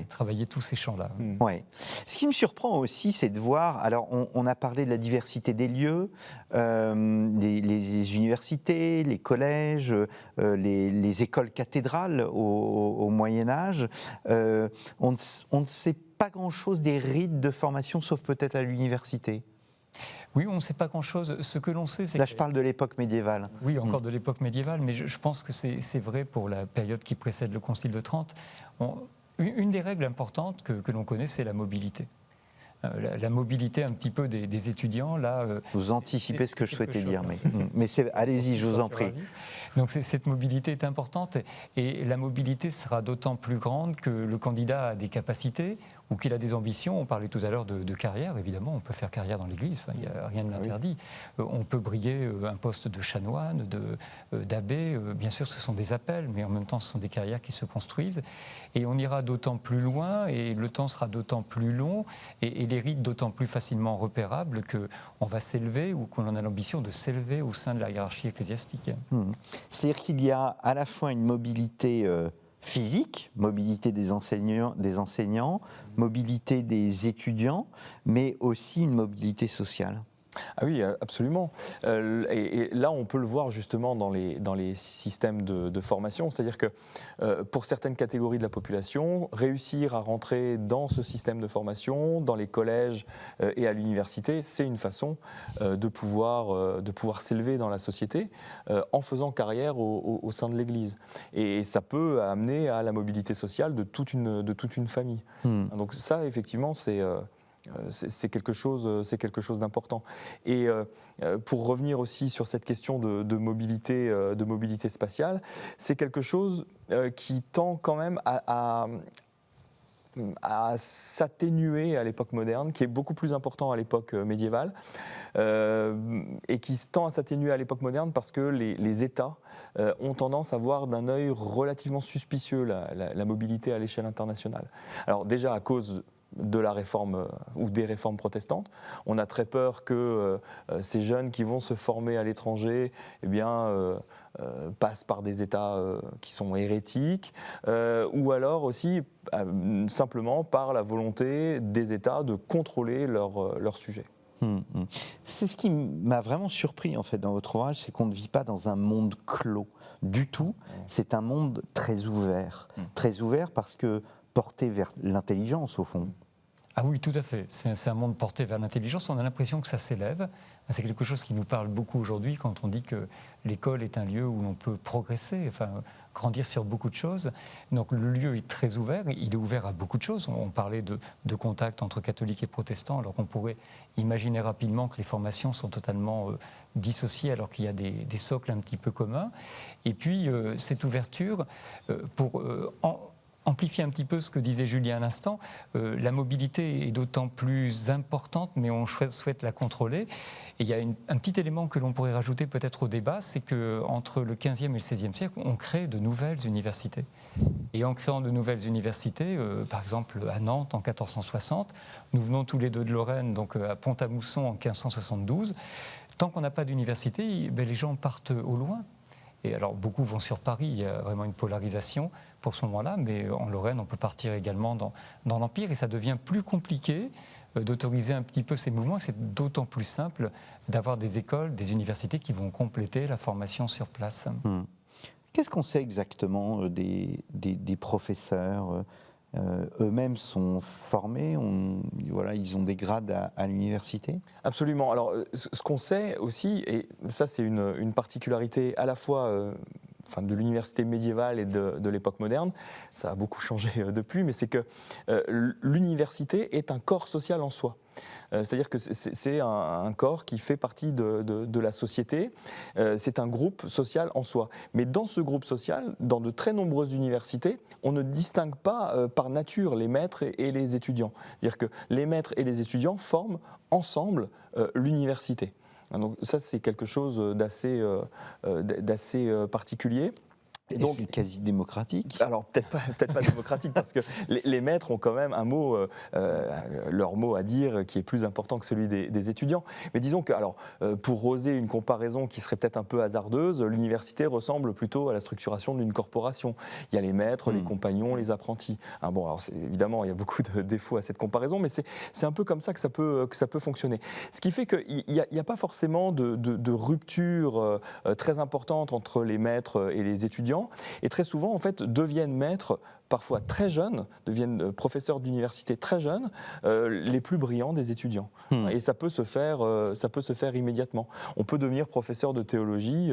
[SPEAKER 3] Travailler tous ces champs-là.
[SPEAKER 2] Ouais. Ce qui me surprend aussi, c'est de voir, alors on a parlé de la diversité des lieux, les universités, les collèges, les écoles cathédrales au Moyen-Âge. On ne sait pas grand-chose des rites de formation, sauf peut-être à l'université.
[SPEAKER 3] Oui, on ne sait pas grand-chose. Ce que l'on sait, c'est
[SPEAKER 2] Là, je parle de l'époque médiévale.
[SPEAKER 3] Oui, encore de l'époque médiévale, mais je pense que c'est vrai pour la période qui précède le Concile de Trente. Une des règles importantes que l'on connaît, c'est la mobilité. La mobilité un petit peu des étudiants. Là,
[SPEAKER 2] vous anticipez ce que je souhaitais dire, mais allez-y, je vous en prie.
[SPEAKER 3] Donc cette mobilité est importante, et la mobilité sera d'autant plus grande que le candidat a des capacités ou qu'il a des ambitions. On parlait tout à l'heure de carrière, évidemment, on peut faire carrière dans l'Église, il n'y a rien de l'interdit. On peut briguer un poste de chanoine, d'abbé, bien sûr ce sont des appels, mais en même temps ce sont des carrières qui se construisent. Et on ira d'autant plus loin, et le temps sera d'autant plus long, et les rites d'autant plus facilement repérables qu'on va s'élever, ou qu'on en a l'ambition de s'élever au sein de la hiérarchie ecclésiastique.
[SPEAKER 2] C'est-à-dire qu'il y a à la fois une mobilité physique, mobilité des enseignants, mobilité des étudiants, mais aussi une mobilité sociale.
[SPEAKER 4] Ah oui, absolument. Et là, on peut le voir justement dans les systèmes de formation. C'est-à-dire que pour certaines catégories de la population, réussir à rentrer dans ce système de formation, dans les collèges et à l'université, c'est une façon de pouvoir s'élever dans la société en faisant carrière au sein de l'Église. Et ça peut amener à la mobilité sociale de toute une famille. Donc ça, effectivement, c'est quelque chose d'important. Et pour revenir aussi sur cette question de mobilité spatiale, c'est quelque chose qui tend quand même à s'atténuer à l'époque moderne, qui est beaucoup plus important à l'époque médiévale, et qui tend à s'atténuer à l'époque moderne parce que les États ont tendance à voir d'un œil relativement suspicieux la mobilité à l'échelle internationale. Alors déjà à cause de la réforme ou des réformes protestantes. On a très peur que ces jeunes qui vont se former à l'étranger passent par des États qui sont hérétiques, ou alors aussi simplement par la volonté des États de contrôler leur sujet.
[SPEAKER 2] C'est ce qui m'a vraiment surpris en fait dans votre ouvrage, c'est qu'on ne vit pas dans un monde clos du tout. C'est un monde très ouvert parce que porté vers l'intelligence au fond.
[SPEAKER 3] Ah oui, tout à fait. C'est un monde porté vers l'intelligence. On a l'impression que ça s'élève. C'est quelque chose qui nous parle beaucoup aujourd'hui quand on dit que l'école est un lieu où l'on peut progresser, grandir sur beaucoup de choses. Donc le lieu est très ouvert. Il est ouvert à beaucoup de choses. On parlait de contact entre catholiques et protestants, alors qu'on pourrait imaginer rapidement que les formations sont totalement dissociées, alors qu'il y a des socles un petit peu communs. Et puis cette ouverture pour amplifier un petit peu ce que disait Julien à l'instant, la mobilité est d'autant plus importante, mais on souhaite la contrôler. Et il y a un petit élément que l'on pourrait rajouter peut-être au débat, c'est qu'entre le XVe et le XVIe siècle, on crée de nouvelles universités. Et en créant de nouvelles universités, par exemple à Nantes en 1460, nous venons tous les deux de Lorraine, donc à Pont-à-Mousson en 1572, tant qu'on n'a pas d'université, les gens partent au loin. Et alors beaucoup vont sur Paris, il y a vraiment une polarisation pour ce moment-là, mais en Lorraine, on peut partir également dans l'Empire, et ça devient plus compliqué d'autoriser un petit peu ces mouvements. C'est d'autant plus simple d'avoir des écoles, des universités qui vont compléter la formation sur place.
[SPEAKER 2] Qu'est-ce qu'on sait exactement des professeurs eux-mêmes sont formés, voilà, ils ont des grades à l'université?
[SPEAKER 4] Absolument. Alors, ce qu'on sait aussi, et ça c'est une particularité à la fois de l'université médiévale et de l'époque moderne, ça a beaucoup changé depuis, mais c'est que l'université est un corps social en soi. C'est-à-dire que c'est un corps qui fait partie de la société, c'est un groupe social en soi. Mais dans ce groupe social, dans de très nombreuses universités, on ne distingue pas par nature les maîtres et les étudiants. C'est-à-dire que les maîtres et les étudiants forment ensemble l'université. Donc ça, c'est quelque chose d'assez particulier.
[SPEAKER 2] Et donc, c'est quasi démocratique?
[SPEAKER 4] Alors peut-être pas démocratique, parce que les maîtres ont quand même un mot, leur mot à dire qui est plus important que celui des étudiants. Mais disons que, alors, pour oser une comparaison qui serait peut-être un peu hasardeuse, l'université ressemble plutôt à la structuration d'une corporation. Il y a les maîtres, les compagnons, les apprentis. Bon, alors évidemment, il y a beaucoup de défauts à cette comparaison, mais c'est un peu comme ça que ça peut fonctionner. Ce qui fait qu'il n'y a pas forcément de rupture très importante entre les maîtres et les étudiants. Et très souvent, en fait, deviennent maîtres parfois très jeunes, deviennent professeurs d'université très jeunes, les plus brillants des étudiants. Et ça peut se faire immédiatement. On peut devenir professeur de théologie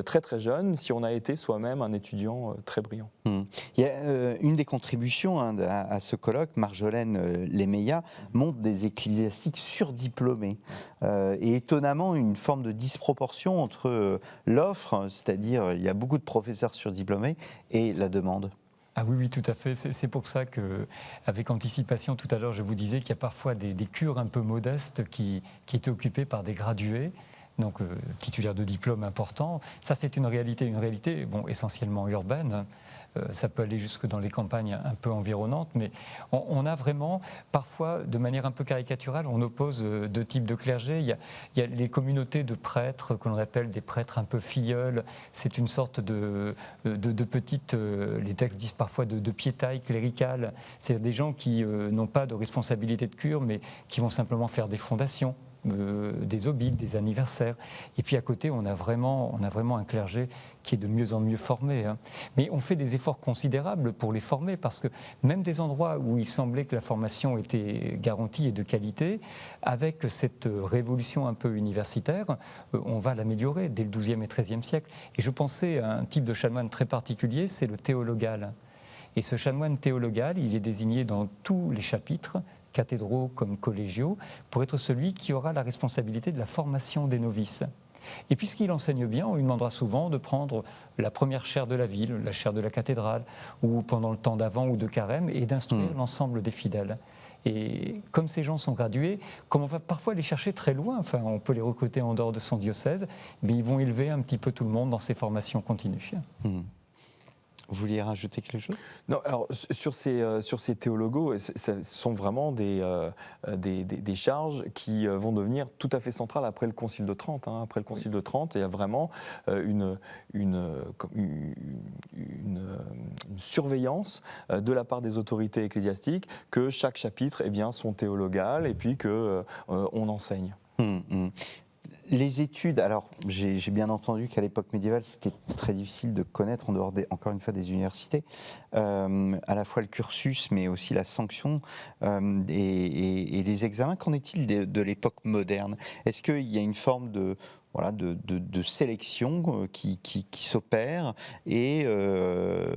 [SPEAKER 4] très très jeune si on a été soi-même un étudiant très brillant.
[SPEAKER 2] Il y a une des contributions à ce colloque, Marjolaine Lemeya, montre des ecclésiastiques surdiplômés et étonnamment une forme de disproportion entre l'offre, c'est-à-dire il y a beaucoup de professeurs surdiplômés, et la demande.
[SPEAKER 3] Ah oui, oui, tout à fait. C'est pour ça qu'avec anticipation, tout à l'heure, je vous disais qu'il y a parfois des cures un peu modestes qui étaient occupées par des gradués, donc titulaires de diplômes importants. Ça, c'est une réalité bon, essentiellement urbaine. Ça peut aller jusque dans les campagnes un peu environnantes, mais on a vraiment, parfois, de manière un peu caricaturale, on oppose deux types de clergé. Il y a les communautés de prêtres, que l'on appelle des prêtres un peu filleuls. C'est une sorte de petites, les textes disent parfois de piétaille cléricale. C'est des gens qui n'ont pas de responsabilité de cure, mais qui vont simplement faire des fondations, des obites, des anniversaires. Et puis à côté, on a vraiment un clergé qui est de mieux en mieux formé. Mais on fait des efforts considérables pour les former, parce que même des endroits où il semblait que la formation était garantie et de qualité, avec cette révolution un peu universitaire, on va l'améliorer dès le XIIe et XIIIe siècle. Et je pensais à un type de chanoine très particulier, c'est le théologal. Et ce chanoine théologal, il est désigné dans tous les chapitres, cathédraux comme collégiaux, pour être celui qui aura la responsabilité de la formation des novices. Et puisqu'il enseigne bien, on lui demandera souvent de prendre la première chaire de la ville, la chaire de la cathédrale, ou pendant le temps d'Avent ou de Carême, et d'instruire l'ensemble des fidèles. Et comme ces gens sont gradués, comme on va parfois les chercher très loin, enfin on peut les recruter en dehors de son diocèse, mais ils vont élever un petit peu tout le monde dans ces formations continues.
[SPEAKER 2] Vous vouliez rajouter quelque chose?
[SPEAKER 4] Non, alors sur ces théologos, ce sont vraiment des charges qui vont devenir tout à fait centrales après le Concile de Trente. Après le Concile de Trente, il y a vraiment une surveillance de la part des autorités ecclésiastiques que chaque chapitre sont théologales et puis qu'on enseigne.
[SPEAKER 2] Les études, alors j'ai bien entendu qu'à l'époque médiévale, c'était très difficile de connaître, en dehors encore une fois des universités, à la fois le cursus, mais aussi la sanction et les examens. Qu'en est-il de l'époque moderne? Est-ce qu'il y a une forme de sélection qui s'opère et le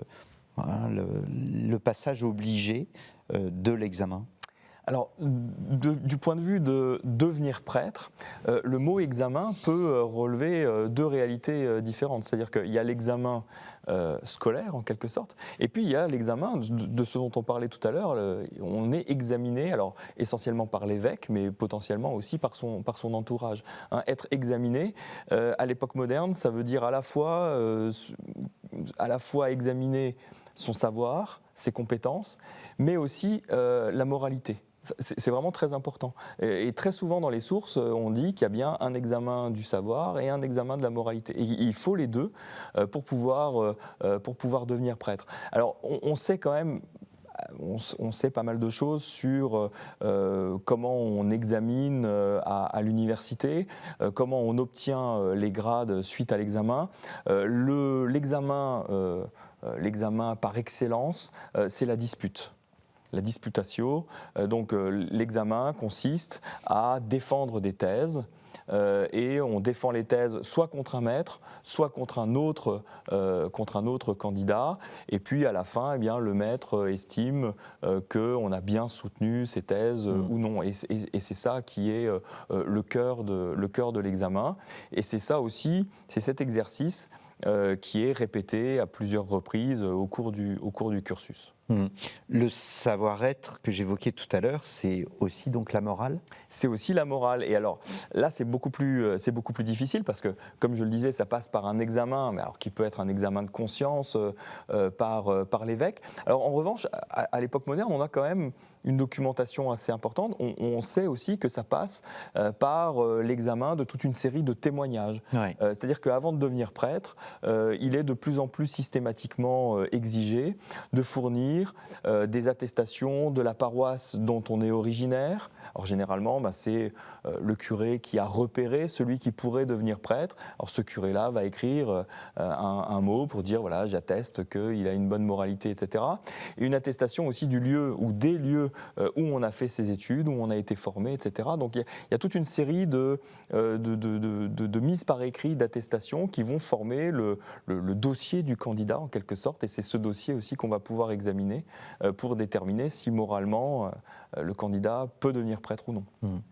[SPEAKER 2] passage obligé de l'examen?
[SPEAKER 4] Alors, du point de vue de devenir prêtre, le mot examen peut relever deux réalités différentes. C'est-à-dire qu'il y a l'examen scolaire, en quelque sorte, et puis il y a l'examen de ce dont on parlait tout à l'heure. On est examiné, alors essentiellement par l'évêque, mais potentiellement aussi par son entourage. Être examiné, à l'époque moderne, ça veut dire à la fois examiner son savoir, ses compétences, mais aussi la moralité. C'est vraiment très important. Et très souvent dans les sources, on dit qu'il y a bien un examen du savoir et un examen de la moralité. Et il faut les deux pour pouvoir devenir prêtre. Alors on sait quand même, on sait pas mal de choses sur comment on examine à l'université, comment on obtient les grades suite à l'examen. L'examen par excellence, c'est la dispute. la disputatio. Donc l'examen consiste à défendre des thèses. Et on défend les thèses soit contre un maître, soit contre un autre candidat. Et puis à la fin, eh bien, le maître estime qu'on a bien soutenu ces thèses ou non. Et c'est ça qui est le cœur de l'examen. Et c'est ça aussi, c'est cet exercice qui est répété à plusieurs reprises au cours du cursus.
[SPEAKER 2] Le savoir-être que j'évoquais tout à l'heure, c'est aussi donc la morale ?
[SPEAKER 4] C'est aussi la morale. Et alors là, c'est beaucoup plus difficile parce que, comme je le disais, ça passe par un examen, mais alors qui peut être un examen de conscience par l'évêque. Alors en revanche, à l'époque moderne, on a quand même une documentation assez importante. On sait aussi que ça passe par l'examen de toute une série de témoignages.
[SPEAKER 2] Ouais.
[SPEAKER 4] C'est-à-dire qu'avant de devenir prêtre, il est de plus en plus systématiquement exigé de fournir des attestations de la paroisse dont on est originaire. Alors généralement, c'est le curé qui a repéré celui qui pourrait devenir prêtre. Alors ce curé-là va écrire un mot pour dire voilà, j'atteste qu'il a une bonne moralité, etc. Et une attestation aussi du lieu ou des lieux où on a fait ses études, où on a été formé, etc. Donc il y a toute une série de mises par écrit d'attestations qui vont former le dossier du candidat en quelque sorte. Et c'est ce dossier aussi qu'on va pouvoir examiner pour déterminer si moralement le candidat peut devenir prêtre ou non.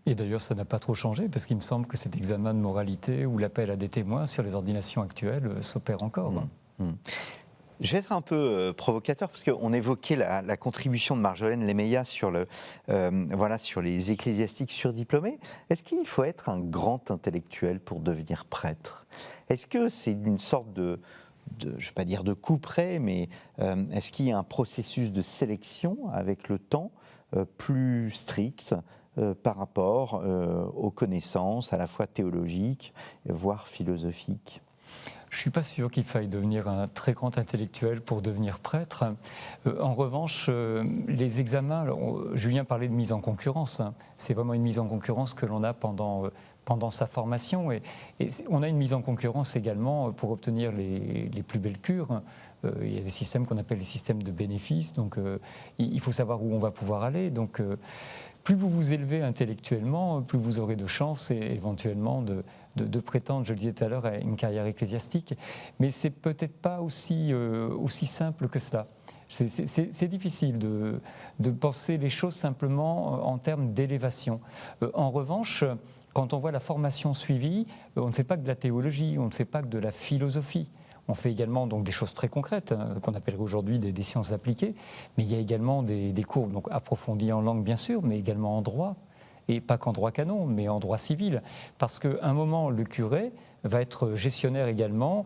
[SPEAKER 3] Et d'ailleurs, ça n'a pas trop changé, parce qu'il me semble que cet examen de moralité ou l'appel à des témoins sur les ordinations actuelles s'opère encore.
[SPEAKER 2] Je vais être un peu provocateur, parce qu'on évoquait la contribution de Marjolaine Lemeya sur les ecclésiastiques surdiplômés. Est-ce qu'il faut être un grand intellectuel pour devenir prêtre ? Est-ce que c'est une sorte je ne vais pas dire de couperet, mais est-ce qu'il y a un processus de sélection avec le temps plus strict par rapport aux connaissances à la fois théologiques, voire philosophiques ?
[SPEAKER 3] Je ne suis pas sûr qu'il faille devenir un très grand intellectuel pour devenir prêtre. En revanche, les examens, Julien parlait de mise en concurrence. C'est vraiment une mise en concurrence que l'on a pendant sa formation. Et on a une mise en concurrence également pour obtenir les plus belles cures. Il y a des systèmes qu'on appelle les systèmes de bénéfices. Donc il faut savoir où on va pouvoir aller. Donc plus vous vous élevez intellectuellement, plus vous aurez de chances et éventuellement de prétendre, je le disais tout à l'heure, à une carrière ecclésiastique. Mais c'est peut-être pas aussi simple que cela. C'est difficile de penser les choses simplement en termes d'élévation. En revanche, quand on voit la formation suivie, on ne fait pas que de la théologie, on ne fait pas que de la philosophie. On fait également donc des choses très concrètes, qu'on appellerait aujourd'hui des sciences appliquées, mais il y a également des cours donc approfondis en langue bien sûr, mais également en droit, et pas qu'en droit canon, mais en droit civil. Parce qu'à un moment, le curé va être gestionnaire également,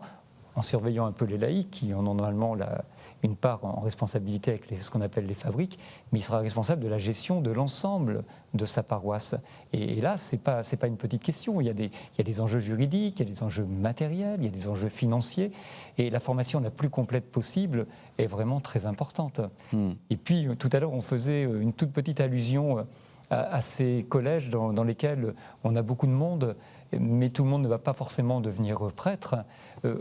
[SPEAKER 3] en surveillant un peu les laïcs, qui ont normalement une part en responsabilité avec ce qu'on appelle les fabriques, mais il sera responsable de la gestion de l'ensemble de sa paroisse. Et là, c'est pas une petite question. Il y a des enjeux juridiques, il y a des enjeux matériels, il y a des enjeux financiers, et la formation la plus complète possible est vraiment très importante. Et puis, tout à l'heure, on faisait une toute petite allusion à ces collèges dans lesquels on a beaucoup de monde, mais tout le monde ne va pas forcément devenir prêtre.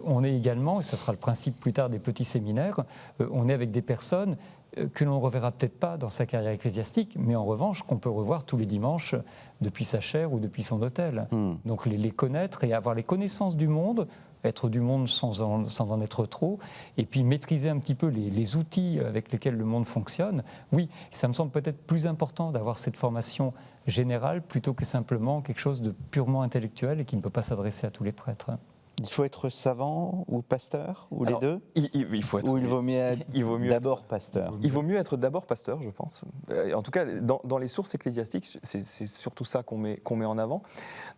[SPEAKER 3] On est également, et ça sera le principe plus tard des petits séminaires, on est avec des personnes que l'on ne reverra peut-être pas dans sa carrière ecclésiastique, mais en revanche qu'on peut revoir tous les dimanches depuis sa chaire ou depuis son hôtel. Donc les connaître et avoir les connaissances du monde, être du monde sans en être trop, et puis maîtriser un petit peu les outils avec lesquels le monde fonctionne. Oui, ça me semble peut-être plus important d'avoir cette formation générale plutôt que simplement quelque chose de purement intellectuel et qui ne peut pas s'adresser à tous les prêtres.
[SPEAKER 2] Il faut être savant ou pasteur, ou les deux ?
[SPEAKER 4] Il faut être,
[SPEAKER 2] ou il vaut mieux être d'abord pasteur ?
[SPEAKER 4] Il vaut mieux être d'abord pasteur, je pense. En tout cas, dans les sources ecclésiastiques, c'est surtout ça qu'on met en avant.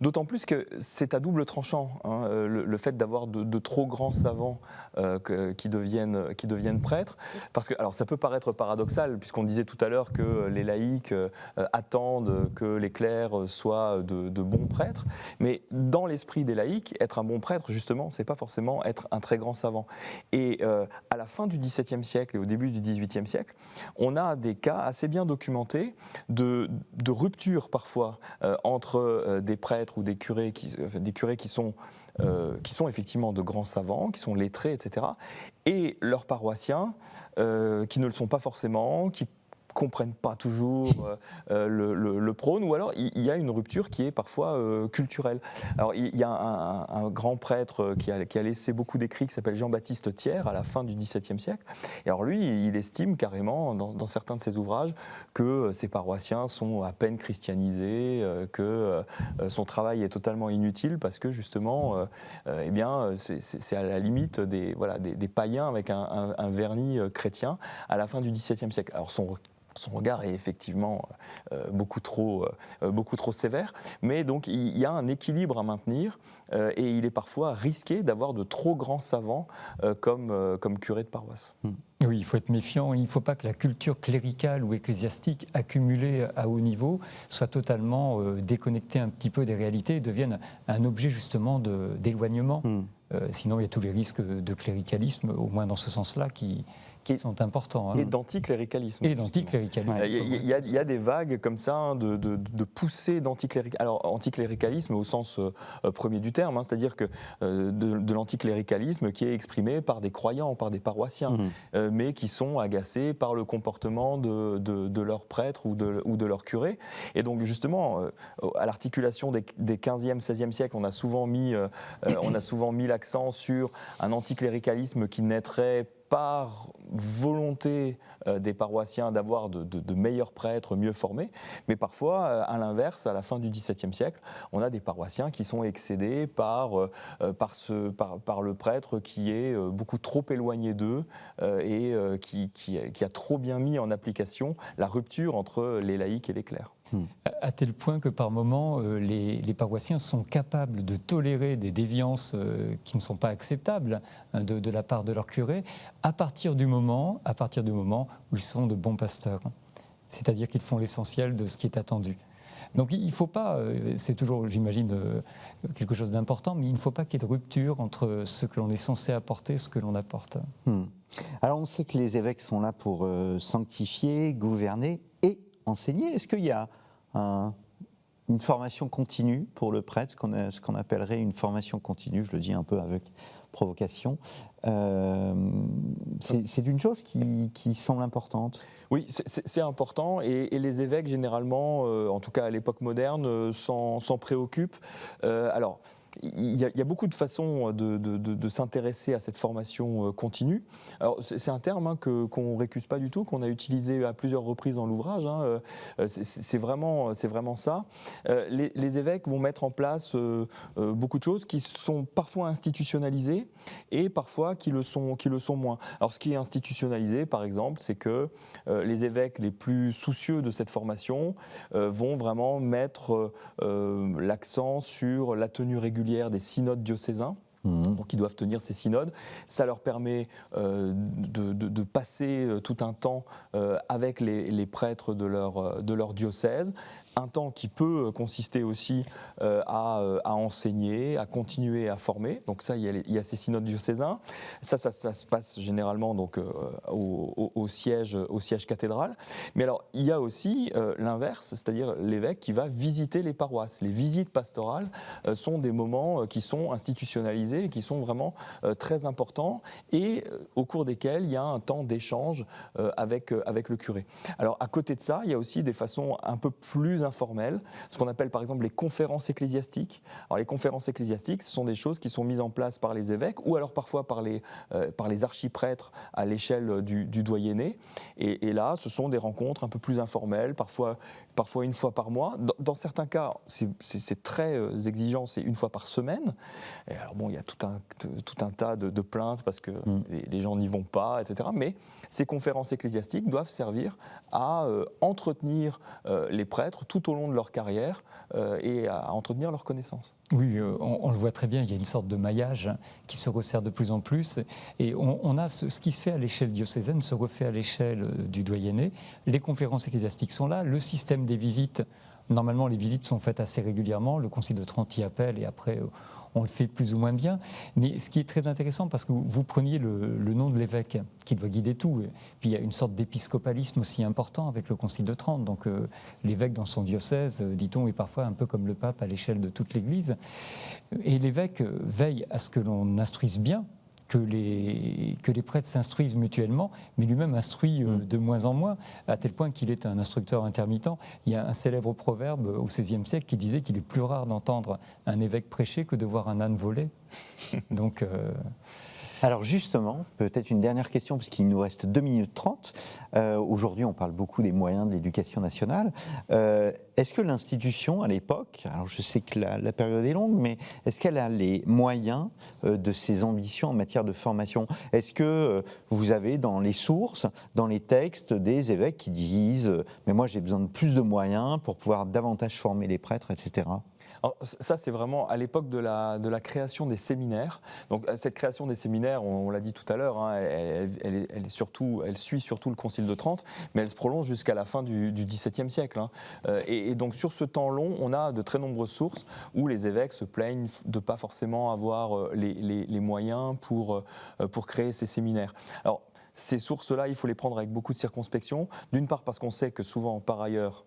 [SPEAKER 4] D'autant plus que c'est à double tranchant, le fait d'avoir de trop grands savants qui deviennent prêtres. Parce que, alors, ça peut paraître paradoxal, puisqu'on disait tout à l'heure que les laïcs attendent que les clercs soient de bons prêtres. Mais dans l'esprit des laïcs, être un bon prêtre, justement, c'est pas forcément être un très grand savant. Et à la fin du XVIIe siècle et au début du XVIIIe siècle, on a des cas assez bien documentés de rupture parfois entre des prêtres ou des curés qui sont effectivement de grands savants, qui sont lettrés, etc., et leurs paroissiens qui ne le sont pas forcément, qui comprennent pas toujours le prône, ou alors il y a une rupture qui est parfois culturelle. Alors il y a un grand prêtre qui a laissé beaucoup d'écrits qui s'appelle Jean-Baptiste Thiers à la fin du XVIIe siècle. Et alors lui, il estime carrément dans certains de ses ouvrages que ses paroissiens sont à peine christianisés, que son travail est totalement inutile parce que justement, eh bien, c'est à la limite des païens avec un vernis chrétien à la fin du XVIIe siècle. Alors son regard est effectivement beaucoup trop sévère, mais donc il y a un équilibre à maintenir et il est parfois risqué d'avoir de trop grands savants comme curé de paroisse.
[SPEAKER 3] Oui, il faut être méfiant. Il ne faut pas que la culture cléricale ou ecclésiastique accumulée à haut niveau soit totalement déconnectée un petit peu des réalités et devienne un objet justement d'éloignement. Sinon, il y a tous les risques de cléricalisme, au moins dans ce sens-là, qui sont importants.
[SPEAKER 4] Et d'anticléricalisme.
[SPEAKER 3] Et d'anticléricalisme.
[SPEAKER 4] Il y a des vagues comme ça de poussées d'anticléricalisme. Alors, anticléricalisme au sens premier du terme, c'est-à-dire que de l'anticléricalisme qui est exprimé par des croyants, par des paroissiens, mais qui sont agacés par le comportement de leurs prêtres ou de leurs curés. Et donc, justement, à l'articulation des 15e, 16e siècles, on a souvent mis l'accent sur un anticléricalisme qui naîtrait par volonté des paroissiens d'avoir de meilleurs prêtres mieux formés, mais parfois, à l'inverse, à la fin du XVIIe siècle, on a des paroissiens qui sont excédés par le prêtre qui est beaucoup trop éloigné d'eux et qui a trop bien mis en application la rupture entre les laïcs et les clercs.
[SPEAKER 3] À tel point que par moments, les paroissiens sont capables de tolérer des déviances qui ne sont pas acceptables de la part de leur curé, à partir du moment où ils sont de bons pasteurs. C'est-à-dire qu'ils font l'essentiel de ce qui est attendu. Donc il ne faut pas, c'est toujours, j'imagine, quelque chose d'important, mais il ne faut pas qu'il y ait de rupture entre ce que l'on est censé apporter et ce que l'on apporte.
[SPEAKER 2] Alors on sait que les évêques sont là pour sanctifier, gouverner et enseigner. Est-ce qu'il y a une formation continue pour le prêtre, ce qu'on appellerait une formation continue, je le dis un peu avec provocation. C'est une chose qui semble importante.
[SPEAKER 4] Oui, c'est important et les évêques, généralement, en tout cas à l'époque moderne, s'en préoccupent. Alors, il y a beaucoup de façons de s'intéresser à cette formation continue. Alors, c'est un terme qu'on ne récuse pas du tout, qu'on a utilisé à plusieurs reprises dans l'ouvrage. C'est vraiment ça. Les évêques vont mettre en place beaucoup de choses qui sont parfois institutionnalisées et parfois qui le sont moins. Alors, ce qui est institutionnalisé, par exemple, c'est que les évêques les plus soucieux de cette formation vont vraiment mettre l'accent sur la tenue régulière des synodes diocésains. Donc ils doivent tenir ces synodes. Ça leur permet de passer tout un temps avec les prêtres de leur diocèse. Un temps qui peut consister aussi à enseigner, à continuer à former. Donc ça, il y a ces synodes diocésains. Ça se passe généralement donc, au siège cathédral. Mais alors, il y a aussi l'inverse, c'est-à-dire l'évêque qui va visiter les paroisses. Les visites pastorales sont des moments qui sont institutionnalisés, qui sont vraiment très importants et au cours desquels il y a un temps d'échange avec le curé. Alors, à côté de ça, il y a aussi des façons un peu plus informelles, ce qu'on appelle par exemple les conférences ecclésiastiques. Alors les conférences ecclésiastiques, ce sont des choses qui sont mises en place par les évêques ou alors parfois par les archiprêtres à l'échelle du doyenné. Et là, ce sont des rencontres un peu plus informelles, parfois une fois par mois. Dans certains cas, c'est très exigeant, c'est une fois par semaine. Et alors bon, il y a tout un tas de plaintes parce que les gens n'y vont pas, etc. Mais ces conférences ecclésiastiques doivent servir à entretenir les prêtres tout au long de leur carrière et à entretenir leur connaissance.
[SPEAKER 3] Oui, on le voit très bien, il y a une sorte de maillage qui se resserre de plus en plus. Et on a ce qui se fait à l'échelle diocésaine se refait à l'échelle du doyenné. Les conférences ecclésiastiques sont là, le système des visites, normalement les visites sont faites assez régulièrement, le Concile de Trente y appelle et après on le fait plus ou moins bien. Mais ce qui est très intéressant, parce que vous preniez le nom de l'évêque qui doit guider tout, et puis il y a une sorte d'épiscopalisme aussi important avec le Concile de Trente. Donc l'évêque dans son diocèse, dit-on, est parfois un peu comme le pape à l'échelle de toute l'Église. Et l'évêque veille à ce que l'on instruise bien, que les prêtres s'instruisent mutuellement, mais lui-même instruit de moins en moins, à tel point qu'il est un instructeur intermittent. Il y a un célèbre proverbe au XVIe siècle qui disait qu'il est plus rare d'entendre un évêque prêcher que de voir un âne voler. Donc...
[SPEAKER 2] Alors justement, peut-être une dernière question, parce qu'il nous reste 2 minutes 30. Aujourd'hui, on parle beaucoup des moyens de l'éducation nationale. Est-ce que l'institution, à l'époque, alors je sais que la période est longue, mais est-ce qu'elle a les moyens de ses ambitions en matière de formation? Est-ce que vous avez dans les sources, dans les textes, des évêques qui disent « mais moi j'ai besoin de plus de moyens pour pouvoir davantage former les prêtres, etc. »
[SPEAKER 4] Alors, ça, c'est vraiment à l'époque de la création des séminaires. Donc, cette création des séminaires, on l'a dit tout à l'heure, hein, elle suit surtout le Concile de Trente, mais elle se prolonge jusqu'à la fin du XVIIe siècle. Hein. Et donc, sur ce temps long, on a de très nombreuses sources où les évêques se plaignent de ne pas forcément avoir les moyens pour créer ces séminaires. Alors, ces sources-là, il faut les prendre avec beaucoup de circonspection. D'une part, parce qu'on sait que souvent, par ailleurs,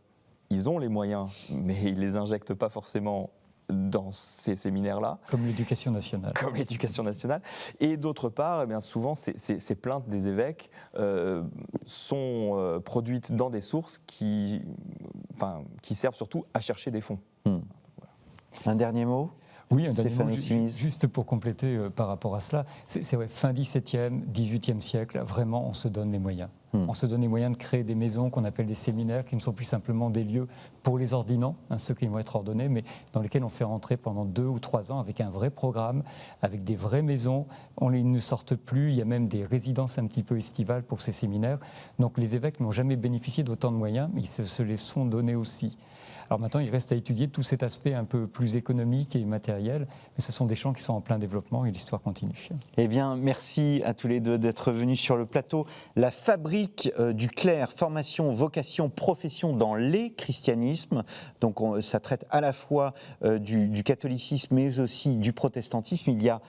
[SPEAKER 4] ils ont les moyens, mais ils ne les injectent pas forcément dans ces séminaires-là.
[SPEAKER 3] Comme l'éducation nationale.
[SPEAKER 4] Comme l'éducation nationale. Et d'autre part, eh bien, souvent, ces plaintes des évêques sont produites dans des sources qui servent surtout à chercher des fonds.
[SPEAKER 2] Voilà. Un dernier mot ?
[SPEAKER 3] Oui, un dernier mot, juste pour compléter par rapport à cela, c'est vrai, fin 17e, 18e siècle, vraiment on se donne les moyens. On se donne les moyens de créer des maisons qu'on appelle des séminaires, qui ne sont plus simplement des lieux pour les ordinants, ceux qui vont être ordonnés, mais dans lesquels on fait rentrer pendant 2 ou 3 ans avec un vrai programme, avec des vraies maisons. Ils ne sortent plus, il y a même des résidences un petit peu estivales pour ces séminaires. Donc les évêques n'ont jamais bénéficié d'autant de moyens, mais ils se les sont donnés aussi. Alors maintenant, il reste à étudier tout cet aspect un peu plus économique et matériel, mais ce sont des champs qui sont en plein développement et l'histoire continue.
[SPEAKER 2] Eh bien, merci à tous les deux d'être venus sur le plateau. La fabrique du clerc, formation, vocation, profession dans les christianismes. Donc, ça traite à la fois du catholicisme, mais aussi du protestantisme. Il y a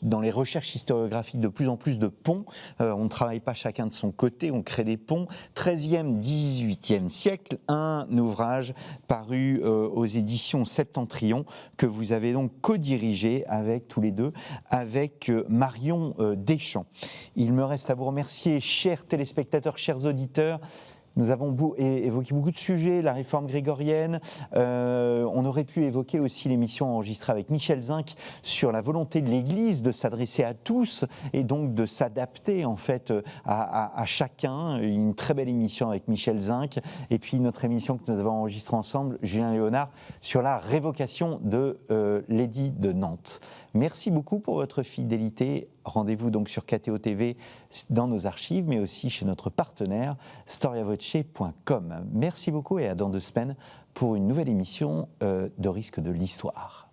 [SPEAKER 2] dans les recherches historiographiques de plus en plus de ponts. On ne travaille pas chacun de son côté, on crée des ponts. 13e, 18e siècle, un ouvrage paru aux éditions Septentrion, que vous avez donc co-dirigé avec tous les deux, avec Marion Deschamps. Il me reste à vous remercier, chers téléspectateurs, chers auditeurs. Nous avons évoqué beaucoup de sujets, la réforme grégorienne. On aurait pu évoquer aussi l'émission enregistrée avec Michel Zinc sur la volonté de l'Église de s'adresser à tous et donc de s'adapter en fait à chacun. Une très belle émission avec Michel Zinc. Et puis notre émission que nous avons enregistrée ensemble, Julien Léonard, sur la révocation de l'édit de Nantes. Merci beaucoup pour votre fidélité. Rendez-vous donc sur KTO TV dans nos archives, mais aussi chez notre partenaire storiavoce.com. Merci beaucoup et à dans 2 semaines pour une nouvelle émission de Risque de l'Histoire.